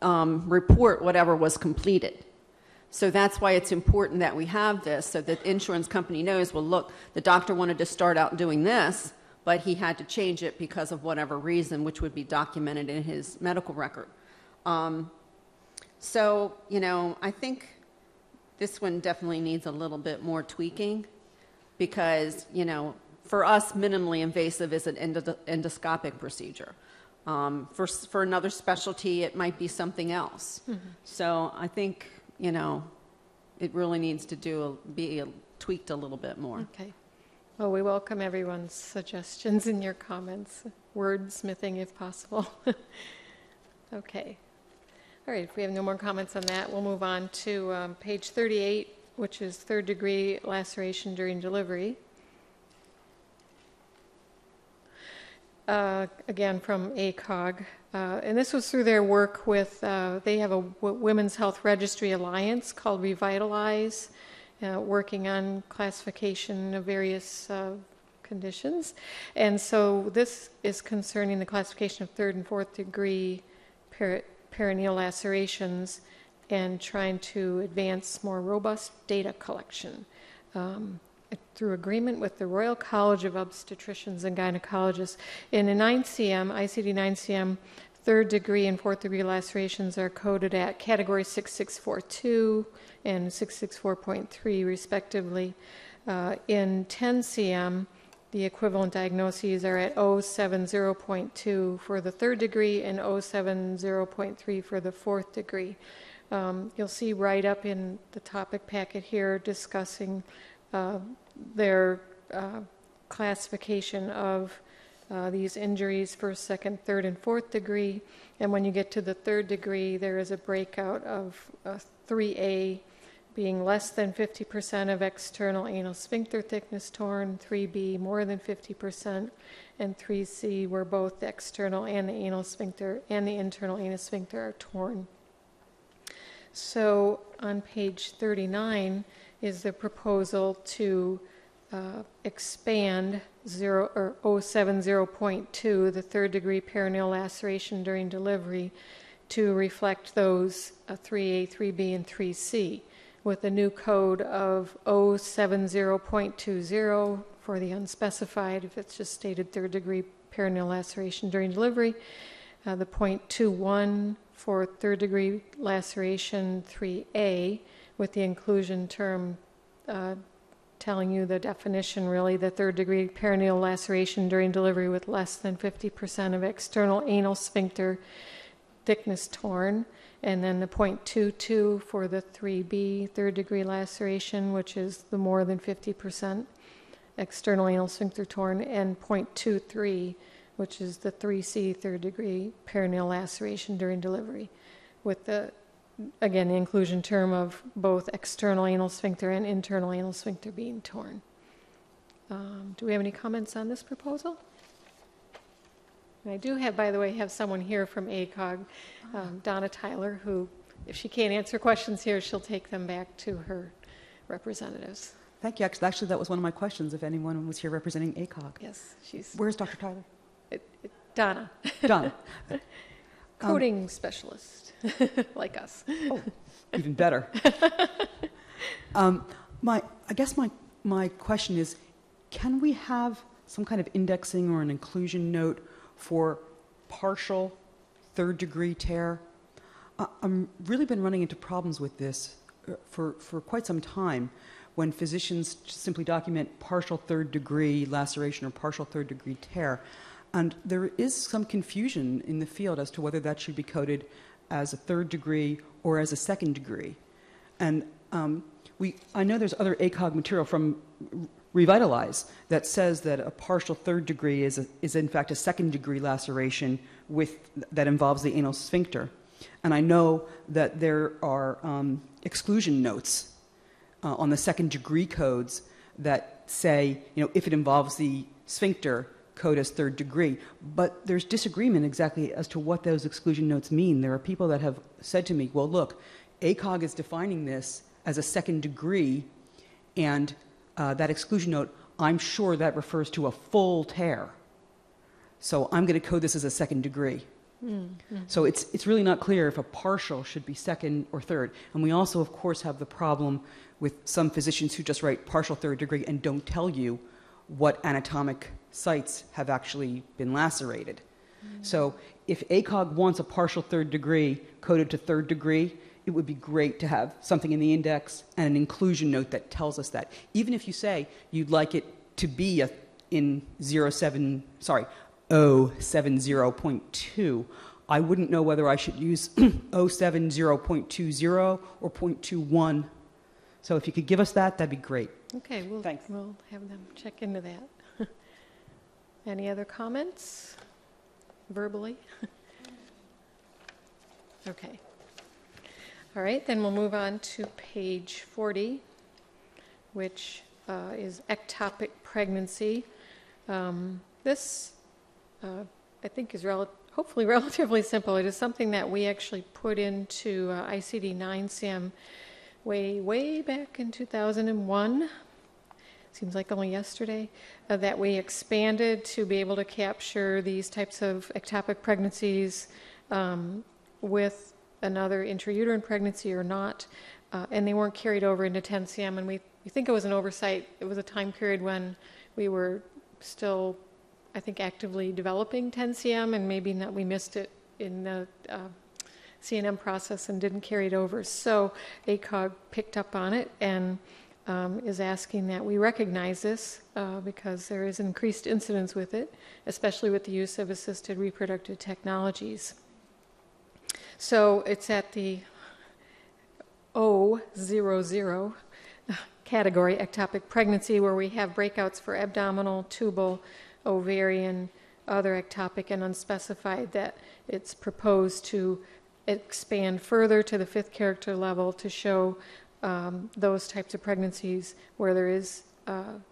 report whatever was completed. So that's why it's important that we have this, so that the insurance company knows, well, look, the doctor wanted to start out doing this, but he had to change it because of whatever reason, which would be documented in his medical record. So, I think this one definitely needs a little bit more tweaking because, for us, minimally invasive is an endoscopic procedure. For another specialty, it might be something else. So I think, it really needs to be tweaked a little bit more. Okay. Well, we welcome everyone's suggestions and your comments, wordsmithing if possible. Okay. All right, if we have no more comments on that, we'll move on to page 38, which is third-degree laceration during delivery. Again, from ACOG. And this was through their work with, they have a Women's Health Registry Alliance called Revitalize, working on classification of various conditions. And so this is concerning the classification of third and fourth degree perineal lacerations and trying to advance more robust data collection. Through agreement with the Royal College of Obstetricians and Gynecologists. In a 9cm, ICD-9cm, third degree and fourth degree lacerations are coded at category 6642 and 664.3 respectively. In 10cm, the equivalent diagnoses are at 070.2 for the third degree and 070.3 for the fourth degree. You'll see right up in the topic packet here discussing their classification of these injuries, first, second, third, and fourth degree. And when you get to the third degree, there is a breakout of 3A being less than 50% of external anal sphincter thickness torn, 3B more than 50%, and 3C where both the external and the anal sphincter and the internal anal sphincter are torn. So on page 39 is the proposal to expand 070.2, the third degree perineal laceration during delivery, to reflect those 3A, 3B, and 3C, with a new code of 070.20 for the unspecified, if it's just stated third degree perineal laceration during delivery, the 0.21 for third degree laceration 3A, with the inclusion term telling you the definition, really, the third degree perineal laceration during delivery with less than 50% of external anal sphincter thickness torn, and then the 0.22 for the 3B, third degree laceration, which is the more than 50% external anal sphincter torn, and 0.23, which is the 3C, third degree perineal laceration during delivery, with the, again, the inclusion term of both external anal sphincter and internal anal sphincter being torn. Do we have any comments on this proposal? And I do have, by the way, have someone here from ACOG, Donna Tyler, who, if she can't answer questions here, she'll take them back to her representatives. Thank you. Actually, that was one of my questions, if anyone was here representing ACOG. Yes, she's... Where's Dr. Tyler? Donna. Donna. Coding specialist, like us. Oh, even better. I guess my question is, can we have some kind of indexing or an inclusion note for partial third-degree tear? I've really been running into problems with this for quite some time when physicians just simply document partial third-degree laceration or partial third-degree tear. And there is some confusion in the field as to whether that should be coded as a third degree or as a second degree. And I know there's other ACOG material from Revitalize that says that a partial third degree is in fact a second degree laceration that involves the anal sphincter. And I know that there are exclusion notes on the second degree codes that say, if it involves the sphincter, code as third degree. But there's disagreement exactly as to what those exclusion notes mean. There are people that have said to me, well, look, ACOG is defining this as a second degree, and that exclusion note, I'm sure that refers to a full tear. So I'm going to code this as a second degree. Mm-hmm. So it's really not clear if a partial should be second or third. And we also, of course, have the problem with some physicians who just write partial third degree and don't tell you what anatomic sites have actually been lacerated. Mm-hmm. So if ACOG wants a partial third degree coded to third degree, it would be great to have something in the index and an inclusion note that tells us that. Even if you say you'd like it to be in 070.2, I wouldn't know whether I should use 070.20 or 0.21. So if you could give us that, that'd be great. Okay, we'll have them check into that. Any other comments verbally? Okay. All right, then we'll move on to page 40, which is ectopic pregnancy. This, I think, is hopefully relatively simple. It is something that we actually put into ICD-10 SAM way back in 2001. Seems like only yesterday, that we expanded to be able to capture these types of ectopic pregnancies with another intrauterine pregnancy or not, and they weren't carried over into 10CM, and we think it was an oversight. It was a time period when we were still, I think, actively developing 10CM, and maybe not, we missed it in the CNM process and didn't carry it over. So ACOG picked up on it and is asking that we recognize this because there is increased incidence with it, especially with the use of assisted reproductive technologies. So it's at the O00 category, ectopic pregnancy, where we have breakouts for abdominal, tubal, ovarian, other ectopic, and unspecified, that it's proposed to expand further to the fifth character level to show those types of pregnancies where there is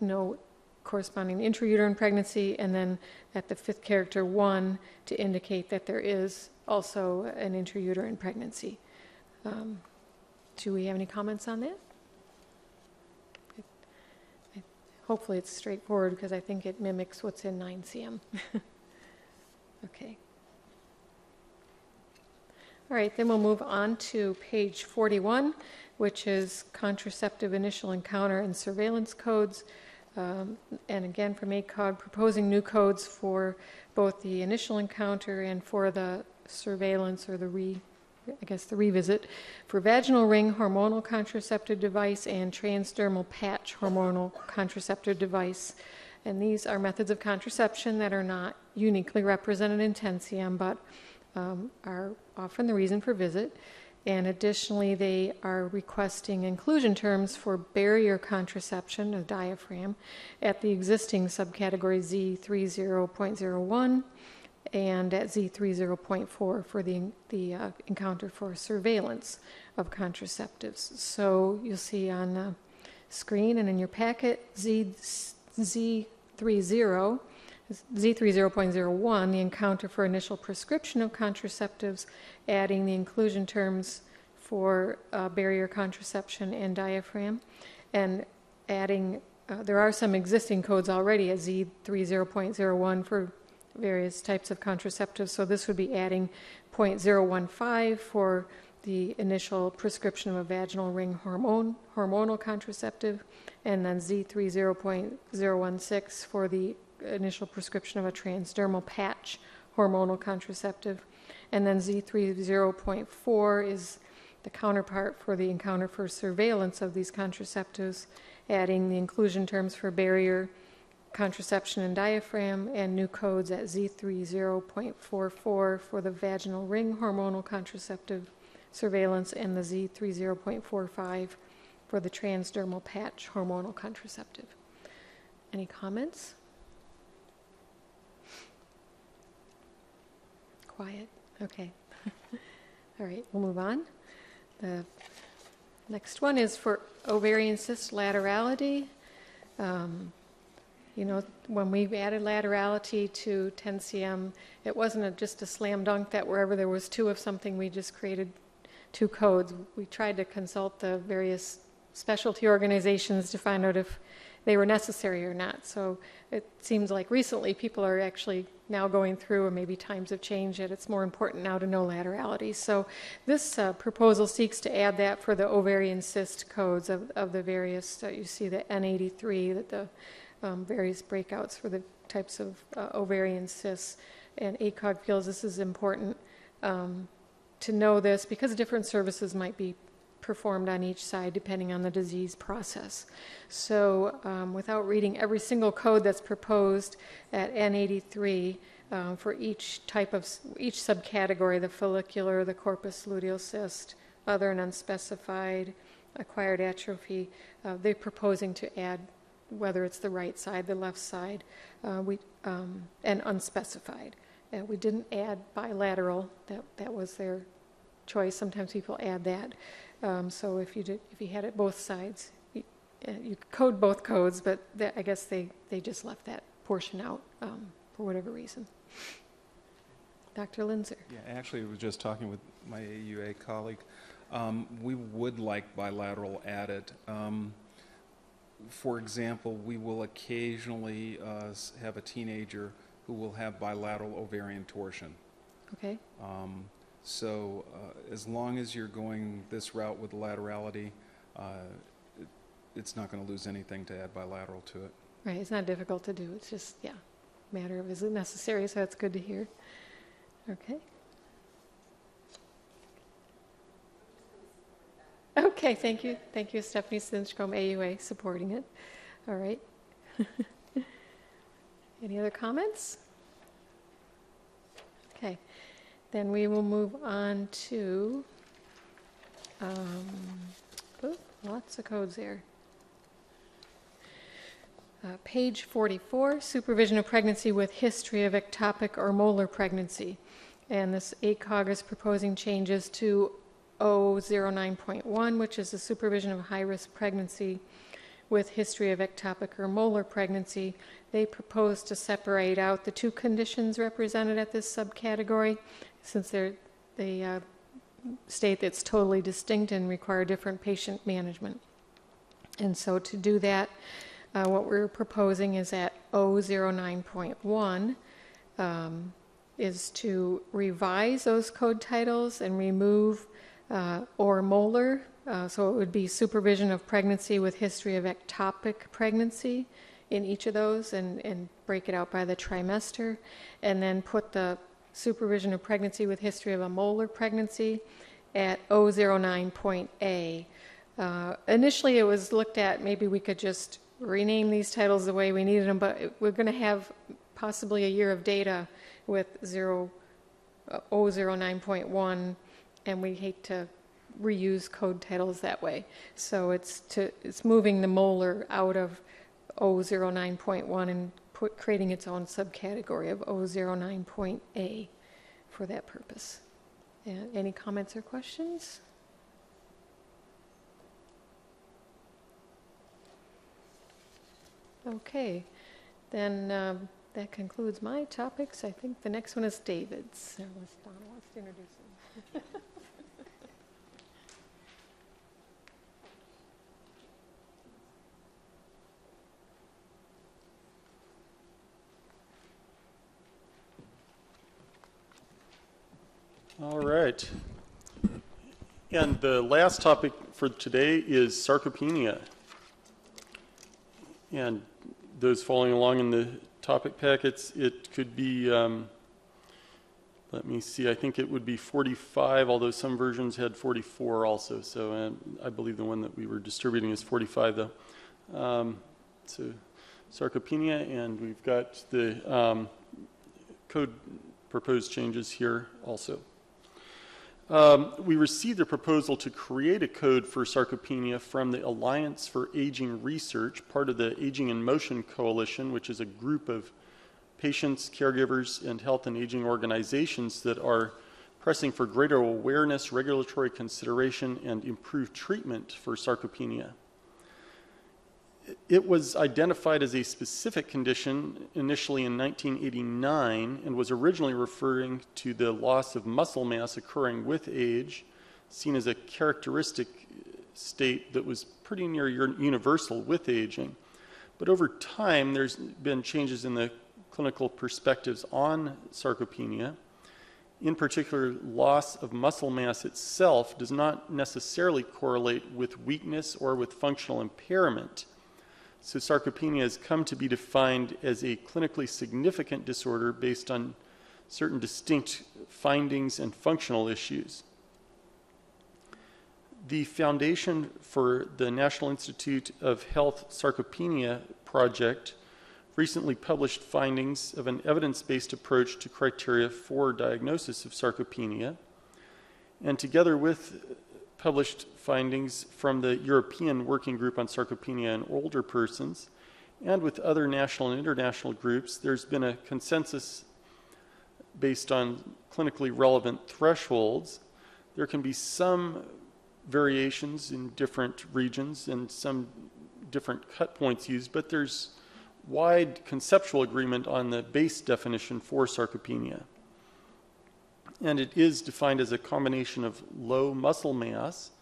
no corresponding intrauterine pregnancy, and then at the fifth character 1 to indicate that there is also an intrauterine pregnancy. Do we have any comments on that? Hopefully it's straightforward because I think it mimics what's in 9CM. Okay. All right, then we'll move on to page 41, which is contraceptive initial encounter and surveillance codes. And again, from ACOG, proposing new codes for both the initial encounter and for the surveillance, or the revisit, for vaginal ring hormonal contraceptive device and transdermal patch hormonal contraceptive device. And these are methods of contraception that are not uniquely represented in 10CM, but are often the reason for visit. And additionally, they are requesting inclusion terms for barrier contraception, a diaphragm, at the existing subcategory Z30.01 and at Z30.4 for the encounter for surveillance of contraceptives. So you'll see on the screen and in your packet, Z30.01, the encounter for initial prescription of contraceptives, adding the inclusion terms for barrier contraception and diaphragm, and adding, there are some existing codes already at Z30.01 for various types of contraceptives, so this would be adding .015 for the initial prescription of a vaginal ring hormonal contraceptive, and then Z30.016 for the initial prescription of a transdermal patch hormonal contraceptive, and then Z30.4 is the counterpart for the encounter for surveillance of these contraceptives, adding the inclusion terms for barrier contraception and diaphragm, and new codes at Z30.44 for the vaginal ring hormonal contraceptive surveillance, and the Z30.45 for the transdermal patch hormonal contraceptive. Any comments? Quiet. Okay. All right, we'll move on. The next one is for ovarian cyst laterality. You know, when we added laterality to 10cm, it wasn't just a slam dunk that wherever there was two of something, we just created two codes. We tried to consult the various specialty organizations to find out if they were necessary or not. So it seems like recently people are actually now going through, or maybe times have changed, that it's more important now to know laterality. So this proposal seeks to add that for the ovarian cyst codes of the various, you see the N83, that the various breakouts for the types of ovarian cysts. And ACOG feels this is important to know this because different services might be performed on each side depending on the disease process. So without reading every single code that's proposed at N83 for each type of, each subcategory, the follicular, the corpus luteal cyst, other and unspecified, acquired atrophy, they're proposing to add whether it's the right side, the left side, and unspecified. We didn't add bilateral, that was their choice. Sometimes people add that. So if you had it both sides, you could code both codes, but I guess they just left that portion out for whatever reason. Dr. Linzer. Yeah, actually, I was just talking with my AUA colleague. We would like bilateral added. For example, we will occasionally have a teenager who will have bilateral ovarian torsion. Okay. So as long as you're going this route with laterality, it's not going to lose anything to add bilateral to it. Right, it's not difficult to do. It's just, yeah, a matter of is it necessary, so that's good to hear. Okay. Okay, thank you. Thank you, Stephanie Sinchcombe, AUA, supporting it. All right. Any other comments? Okay. Then we will move on to, lots of codes there. Page 44, supervision of pregnancy with history of ectopic or molar pregnancy. And this ACOG is proposing changes to 009.1, which is the supervision of high-risk pregnancy with history of ectopic or molar pregnancy. They propose to separate out the two conditions represented at this subcategory, since they state that it's totally distinct and require different patient management. And so to do that, what we're proposing is at 009.1 is to revise those code titles and remove or molar, so it would be supervision of pregnancy with history of ectopic pregnancy in each of those, and break it out by the trimester, and then put the supervision of pregnancy with history of a molar pregnancy at 009.A. Initially, it was looked at maybe we could just rename these titles the way we needed them, but we're going to have possibly a year of data with 009.1, and we hate to reuse code titles that way. So it's moving the molar out of 009.1 and creating its own subcategory of 009.A for that purpose. Any comments or questions? Okay, then that concludes my topics. I think the next one is David's. Unless Donna wants to introduce him. All right. And the last topic for today is sarcopenia. And those following along in the topic packets, it could be, let me see, I think it would be 45, although some versions had 44 also. So I believe the one that we were distributing is 45, though. So sarcopenia, and we've got the code proposed changes here also. We received a proposal to create a code for sarcopenia from the Alliance for Aging Research, part of the Aging in Motion Coalition, which is a group of patients, caregivers, and health and aging organizations that are pressing for greater awareness, regulatory consideration, and improved treatment for sarcopenia. It was identified as a specific condition initially in 1989 and was originally referring to the loss of muscle mass occurring with age, seen as a characteristic state that was pretty near universal with aging. But over time, there's been changes in the clinical perspectives on sarcopenia. In particular, loss of muscle mass itself does not necessarily correlate with weakness or with functional impairment. So sarcopenia has come to be defined as a clinically significant disorder based on certain distinct findings and functional issues. The Foundation for the National Institute of Health Sarcopenia Project recently published findings of an evidence-based approach to criteria for diagnosis of sarcopenia, and together with published findings from the European Working Group on Sarcopenia in Older Persons, and with other national and international groups, there's been a consensus based on clinically relevant thresholds. There can be some variations in different regions and some different cut points used, but there's wide conceptual agreement on the base definition for sarcopenia. And it is defined as a combination of low muscle mass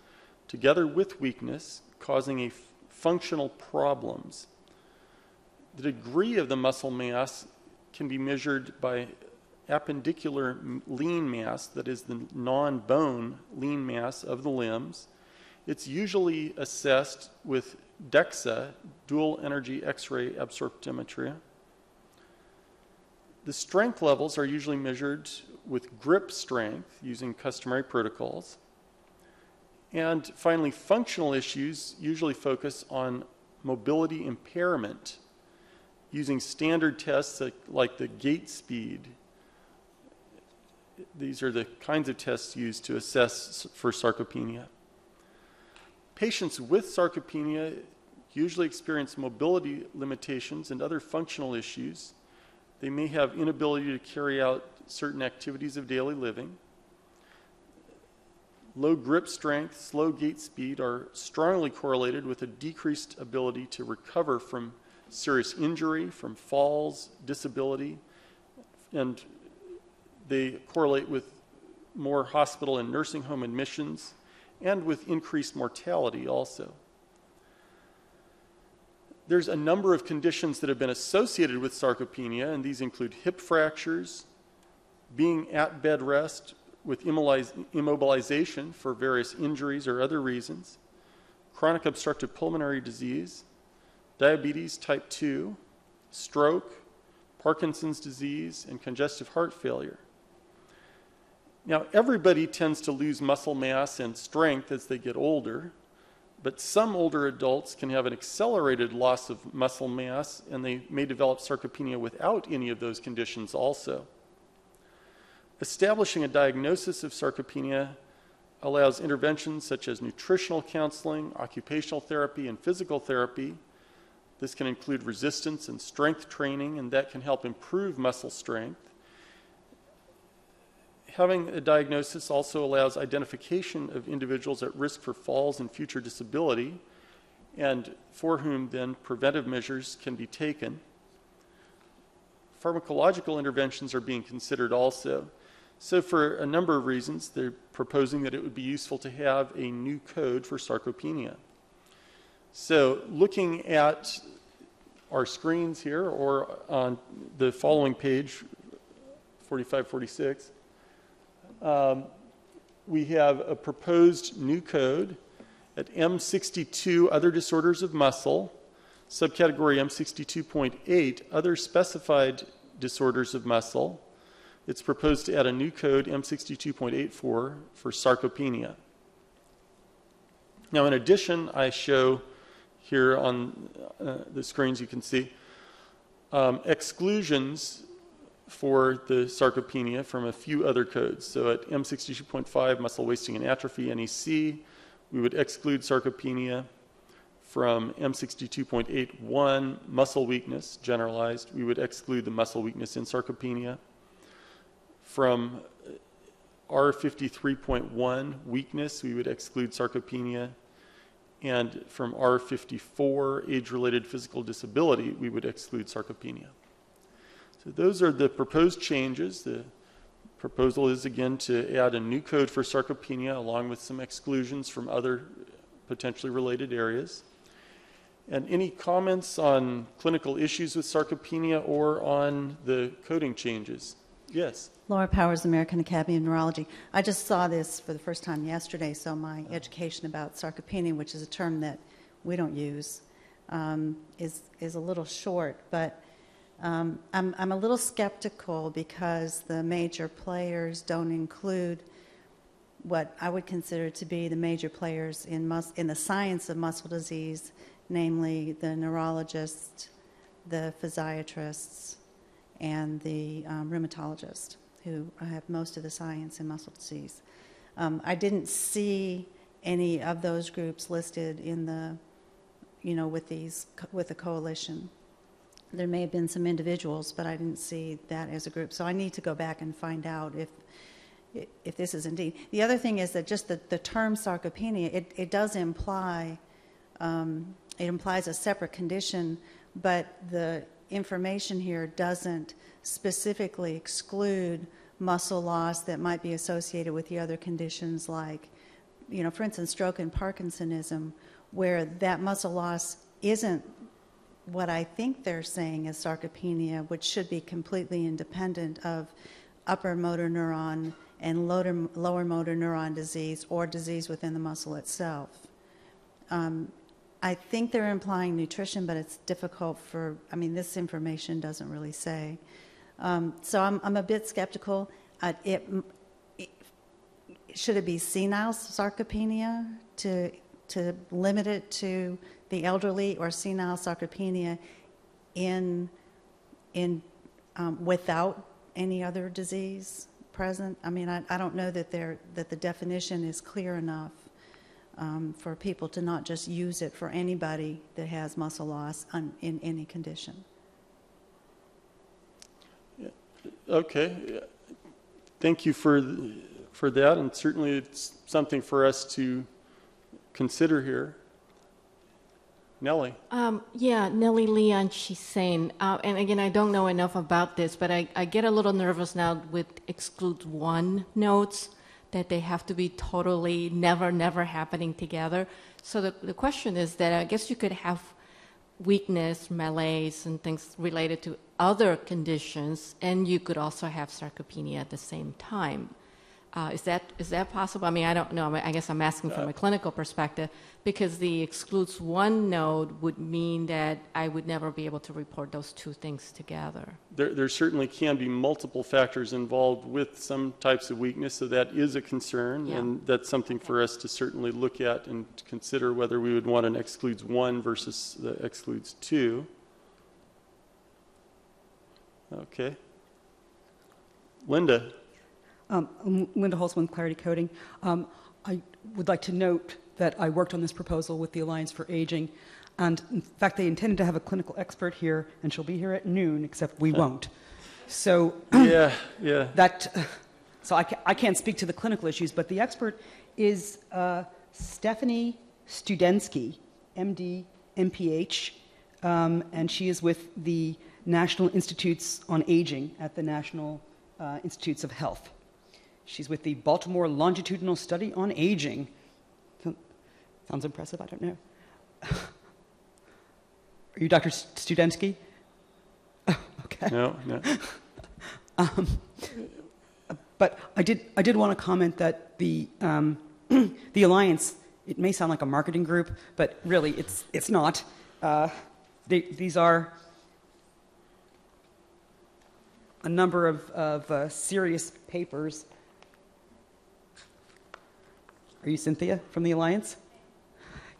together with weakness causing functional problems. The degree of the muscle mass can be measured by appendicular lean mass, that is the non-bone lean mass of the limbs. It's usually assessed with DEXA, dual energy X-ray absorptiometry. The strength levels are usually measured with grip strength using customary protocols. And finally, functional issues usually focus on mobility impairment using standard tests like the gait speed. These are the kinds of tests used to assess for sarcopenia. Patients with sarcopenia usually experience mobility limitations and other functional issues. They may have inability to carry out certain activities of daily living. Low grip strength, slow gait speed are strongly correlated with a decreased ability to recover from serious injury, from falls, disability, and they correlate with more hospital and nursing home admissions and with increased mortality also. There's a number of conditions that have been associated with sarcopenia, and these include hip fractures, being at bed rest with immobilization for various injuries or other reasons, chronic obstructive pulmonary disease, diabetes type 2, stroke, Parkinson's disease, and congestive heart failure. Now, everybody tends to lose muscle mass and strength as they get older, but some older adults can have an accelerated loss of muscle mass, and they may develop sarcopenia without any of those conditions also. Establishing a diagnosis of sarcopenia allows interventions such as nutritional counseling, occupational therapy, and physical therapy. This can include resistance and strength training, and that can help improve muscle strength. Having a diagnosis also allows identification of individuals at risk for falls and future disability, and for whom then preventive measures can be taken. Pharmacological interventions are being considered also. So for a number of reasons, they're proposing that it would be useful to have a new code for sarcopenia. So looking at our screens here, or on the following page, 45, 46, we have a proposed new code at M62, Other Disorders of Muscle, subcategory M62.8, Other Specified Disorders of Muscle. It's proposed to add a new code, M62.84, for sarcopenia. Now, in addition, I show here on the screens you can see exclusions for the sarcopenia from a few other codes. So at M62.5, muscle wasting and atrophy, NEC, we would exclude sarcopenia. From M62.81, muscle weakness, generalized, we would exclude the muscle weakness in sarcopenia. From R53.1, weakness, we would exclude sarcopenia. And from R54, age-related physical disability, we would exclude sarcopenia. So those are the proposed changes. The proposal is, again, to add a new code for sarcopenia along with some exclusions from other potentially related areas. And any comments on clinical issues with sarcopenia or on the coding changes? Yes. Laura Powers, American Academy of Neurology. I just saw this for the first time yesterday, so my education about sarcopenia, which is a term that we don't use, is a little short. But I'm a little skeptical because the major players don't include what I would consider to be the major players in the science of muscle disease, namely the neurologists, the physiatrists, and the rheumatologist, who have most of the science in muscle disease. I didn't see any of those groups listed in the, with the coalition. There may have been some individuals, but I didn't see that as a group. So I need to go back and find out if this is indeed. The other thing is that just the term sarcopenia, it does imply, it implies a separate condition, but the information here doesn't specifically exclude muscle loss that might be associated with the other conditions like, for instance, stroke and Parkinsonism, where that muscle loss isn't what I think they're saying is sarcopenia, which should be completely independent of upper motor neuron and lower motor neuron disease or disease within the muscle itself. I think they're implying nutrition, but it's difficult this information doesn't really say. So I'm a bit skeptical. Should it be senile sarcopenia to limit it to the elderly, or senile sarcopenia without any other disease present? I don't know that the definition is clear enough for people to not just use it for anybody that has muscle loss in any condition. Okay. Thank you for that, and certainly it's something for us to consider here. Nellie. Nellie Leon, she's saying, and again, I don't know enough about this, but I get a little nervous now with exclude one notes, that they have to be totally never happening together. So the question is that I guess you could have weakness, malaise, and things related to other conditions, and you could also have sarcopenia at the same time. Is that possible? I don't know. I guess I'm asking from a clinical perspective, because the excludes one node would mean that I would never be able to report those two things together. There certainly can be multiple factors involved with some types of weakness, so that is a concern, and that's something for us to certainly look at and consider whether we would want an excludes one versus the excludes two. Okay. Linda. Linda Holzman, Clarity Coding. I would like to note that I worked on this proposal with the Alliance for Aging, and in fact, they intended to have a clinical expert here, and she'll be here at noon, except we won't. So yeah. So I can't speak to the clinical issues, but the expert is Stephanie Studensky, MD, MPH, and she is with the National Institutes on Aging at the National Institutes of Health. She's with the Baltimore Longitudinal Study on Aging. Sounds impressive, I don't know. Are you Dr. Studensky? Oh, okay. No. But I did want to comment that the the Alliance, it may sound like a marketing group, but really it's not. These are a number of serious papers. Are you Cynthia from the Alliance?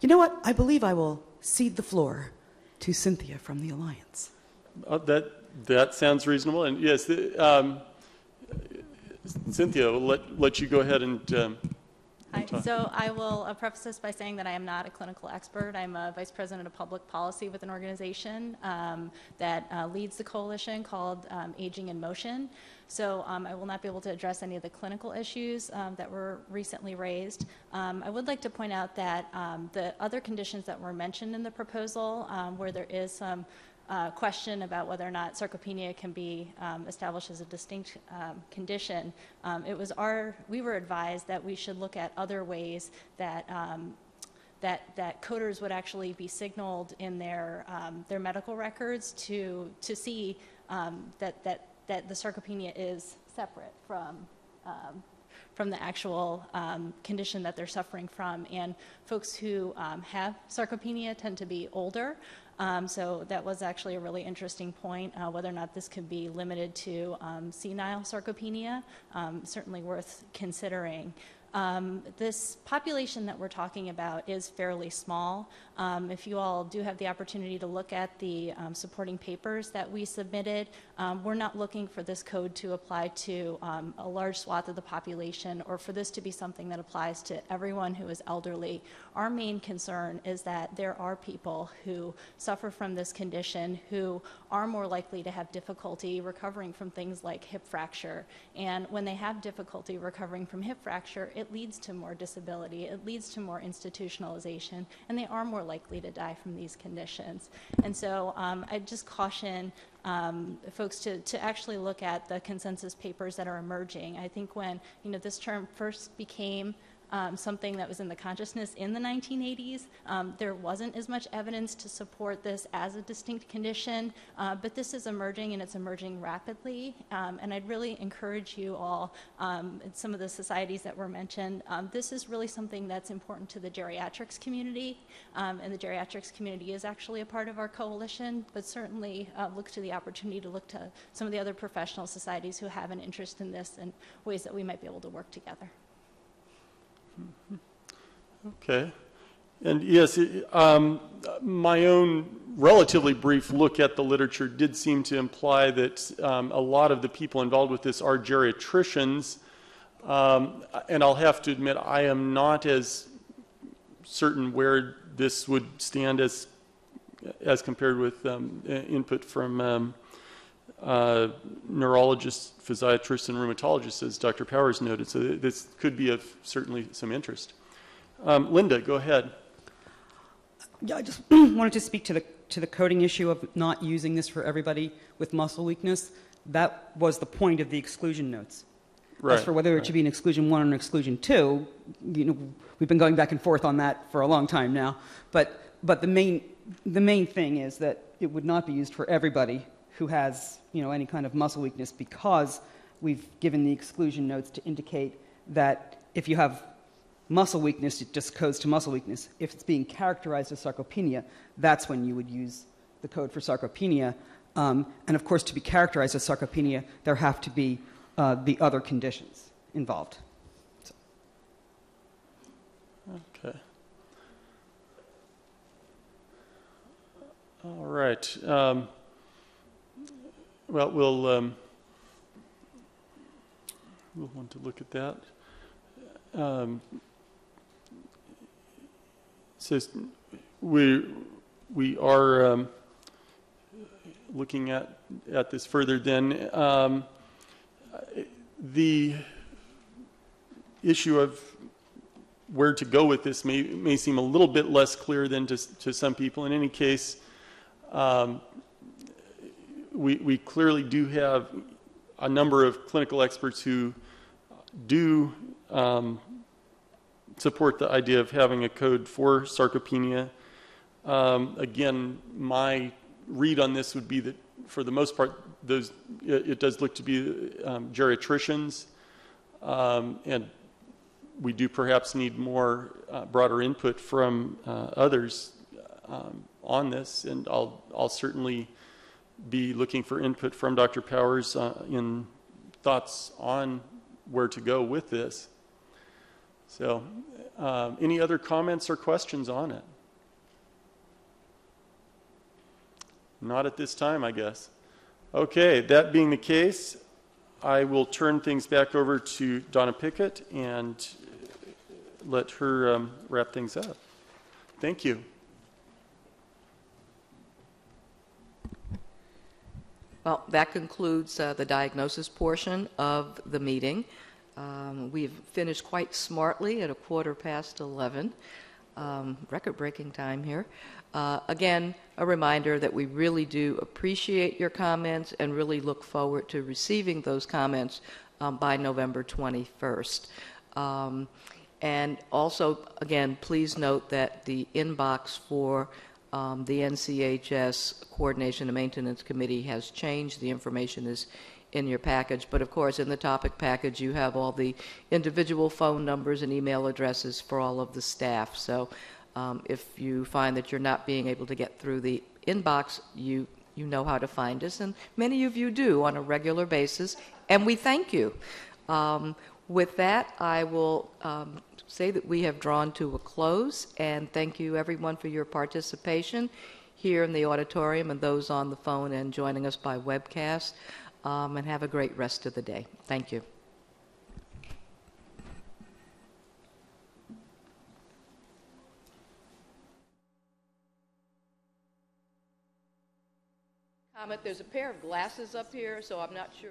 You know what? I believe I will cede the floor to Cynthia from the Alliance. That sounds reasonable. And yes, Cynthia, we'll let you go ahead and Hi. So I will preface this by saying that I am not a clinical expert. I'm a vice president of public policy with an organization that leads the coalition called Aging in Motion. So I will not be able to address any of the clinical issues that were recently raised. I would like to point out that the other conditions that were mentioned in the proposal, where there is some question about whether or not sarcopenia can be established as a distinct condition, we were advised that we should look at other ways that that coders would actually be signaled in their medical records to see that the sarcopenia is separate from the actual condition that they're suffering from. And folks who have sarcopenia tend to be older. So that was actually a really interesting point, whether or not this could be limited to senile sarcopenia, certainly worth considering. This population that we're talking about is fairly small. If you all do have the opportunity to look at the supporting papers that we submitted, we're not looking for this code to apply to a large swath of the population or for this to be something that applies to everyone who is elderly. Our main concern is that there are people who suffer from this condition who are more likely to have difficulty recovering from things like hip fracture. And when they have difficulty recovering from hip fracture, it leads to more disability, it leads to more institutionalization, and they are more likely to die from these conditions. And so I just caution folks to actually look at the consensus papers that are emerging. I think when this term first became something that was in the consciousness in the 1980s. There wasn't as much evidence to support this as a distinct condition, but this is emerging and it's emerging rapidly. And I'd really encourage you all, some of the societies that were mentioned, this is really something that's important to the geriatrics community. And the geriatrics community is actually a part of our coalition, but certainly look to the opportunity to look to some of the other professional societies who have an interest in this and ways that we might be able to work together. Okay. And yes, my own relatively brief look at the literature did seem to imply that a lot of the people involved with this are geriatricians. And I'll have to admit, I am not as certain where this would stand as compared with input from neurologists, physiatrists, and rheumatologists, as Dr. Powers noted. So this could be of certainly some interest. Linda, go ahead. Yeah, I just wanted to speak to the coding issue of not using this for everybody with muscle weakness. That was the point of the exclusion notes. Right. As for whether it should be an exclusion 1 or an exclusion 2, we've been going back and forth on that for a long time now. But the main thing is that it would not be used for everybody who has any kind of muscle weakness, because we've given the exclusion notes to indicate that if you have muscle weakness, it just codes to muscle weakness. If it's being characterized as sarcopenia, that's when you would use the code for sarcopenia. And of course, to be characterized as sarcopenia, there have to be the other conditions involved. So. Okay. All right. Well, we'll want to look at that. Says we are looking at this further. Then the issue of where to go with this may seem a little bit less clear than to some people. In any case, we clearly do have a number of clinical experts who do support the idea of having a code for sarcopenia. Again, my read on this would be that for the most part, it does look to be geriatricians, and we do perhaps need more broader input from others on this, and I'll certainly be looking for input from Dr. Powers in thoughts on where to go with this. So, any other comments or questions on it? Not at this time, I guess. Okay, that being the case, I will turn things back over to Donna Pickett and let her wrap things up. Thank you. Well, that concludes the diagnosis portion of the meeting. We've finished quite smartly at 11:15. Record-breaking time here. Again, a reminder that we really do appreciate your comments and really look forward to receiving those comments by November 21st. And also, again, please note that the inbox for the NCHS Coordination and Maintenance Committee has changed. The information is in your package, but of course in the topic package you have all the individual phone numbers and email addresses for all of the staff. So if you find that you're not being able to get through the inbox, you know how to find us, and many of you do on a regular basis, and we thank you. With that, I will say that we have drawn to a close, and thank you everyone for your participation here in the auditorium and those on the phone and joining us by webcast, and have a great rest of the day. Thank you. Comment, there's a pair of glasses up here, so I'm not sure.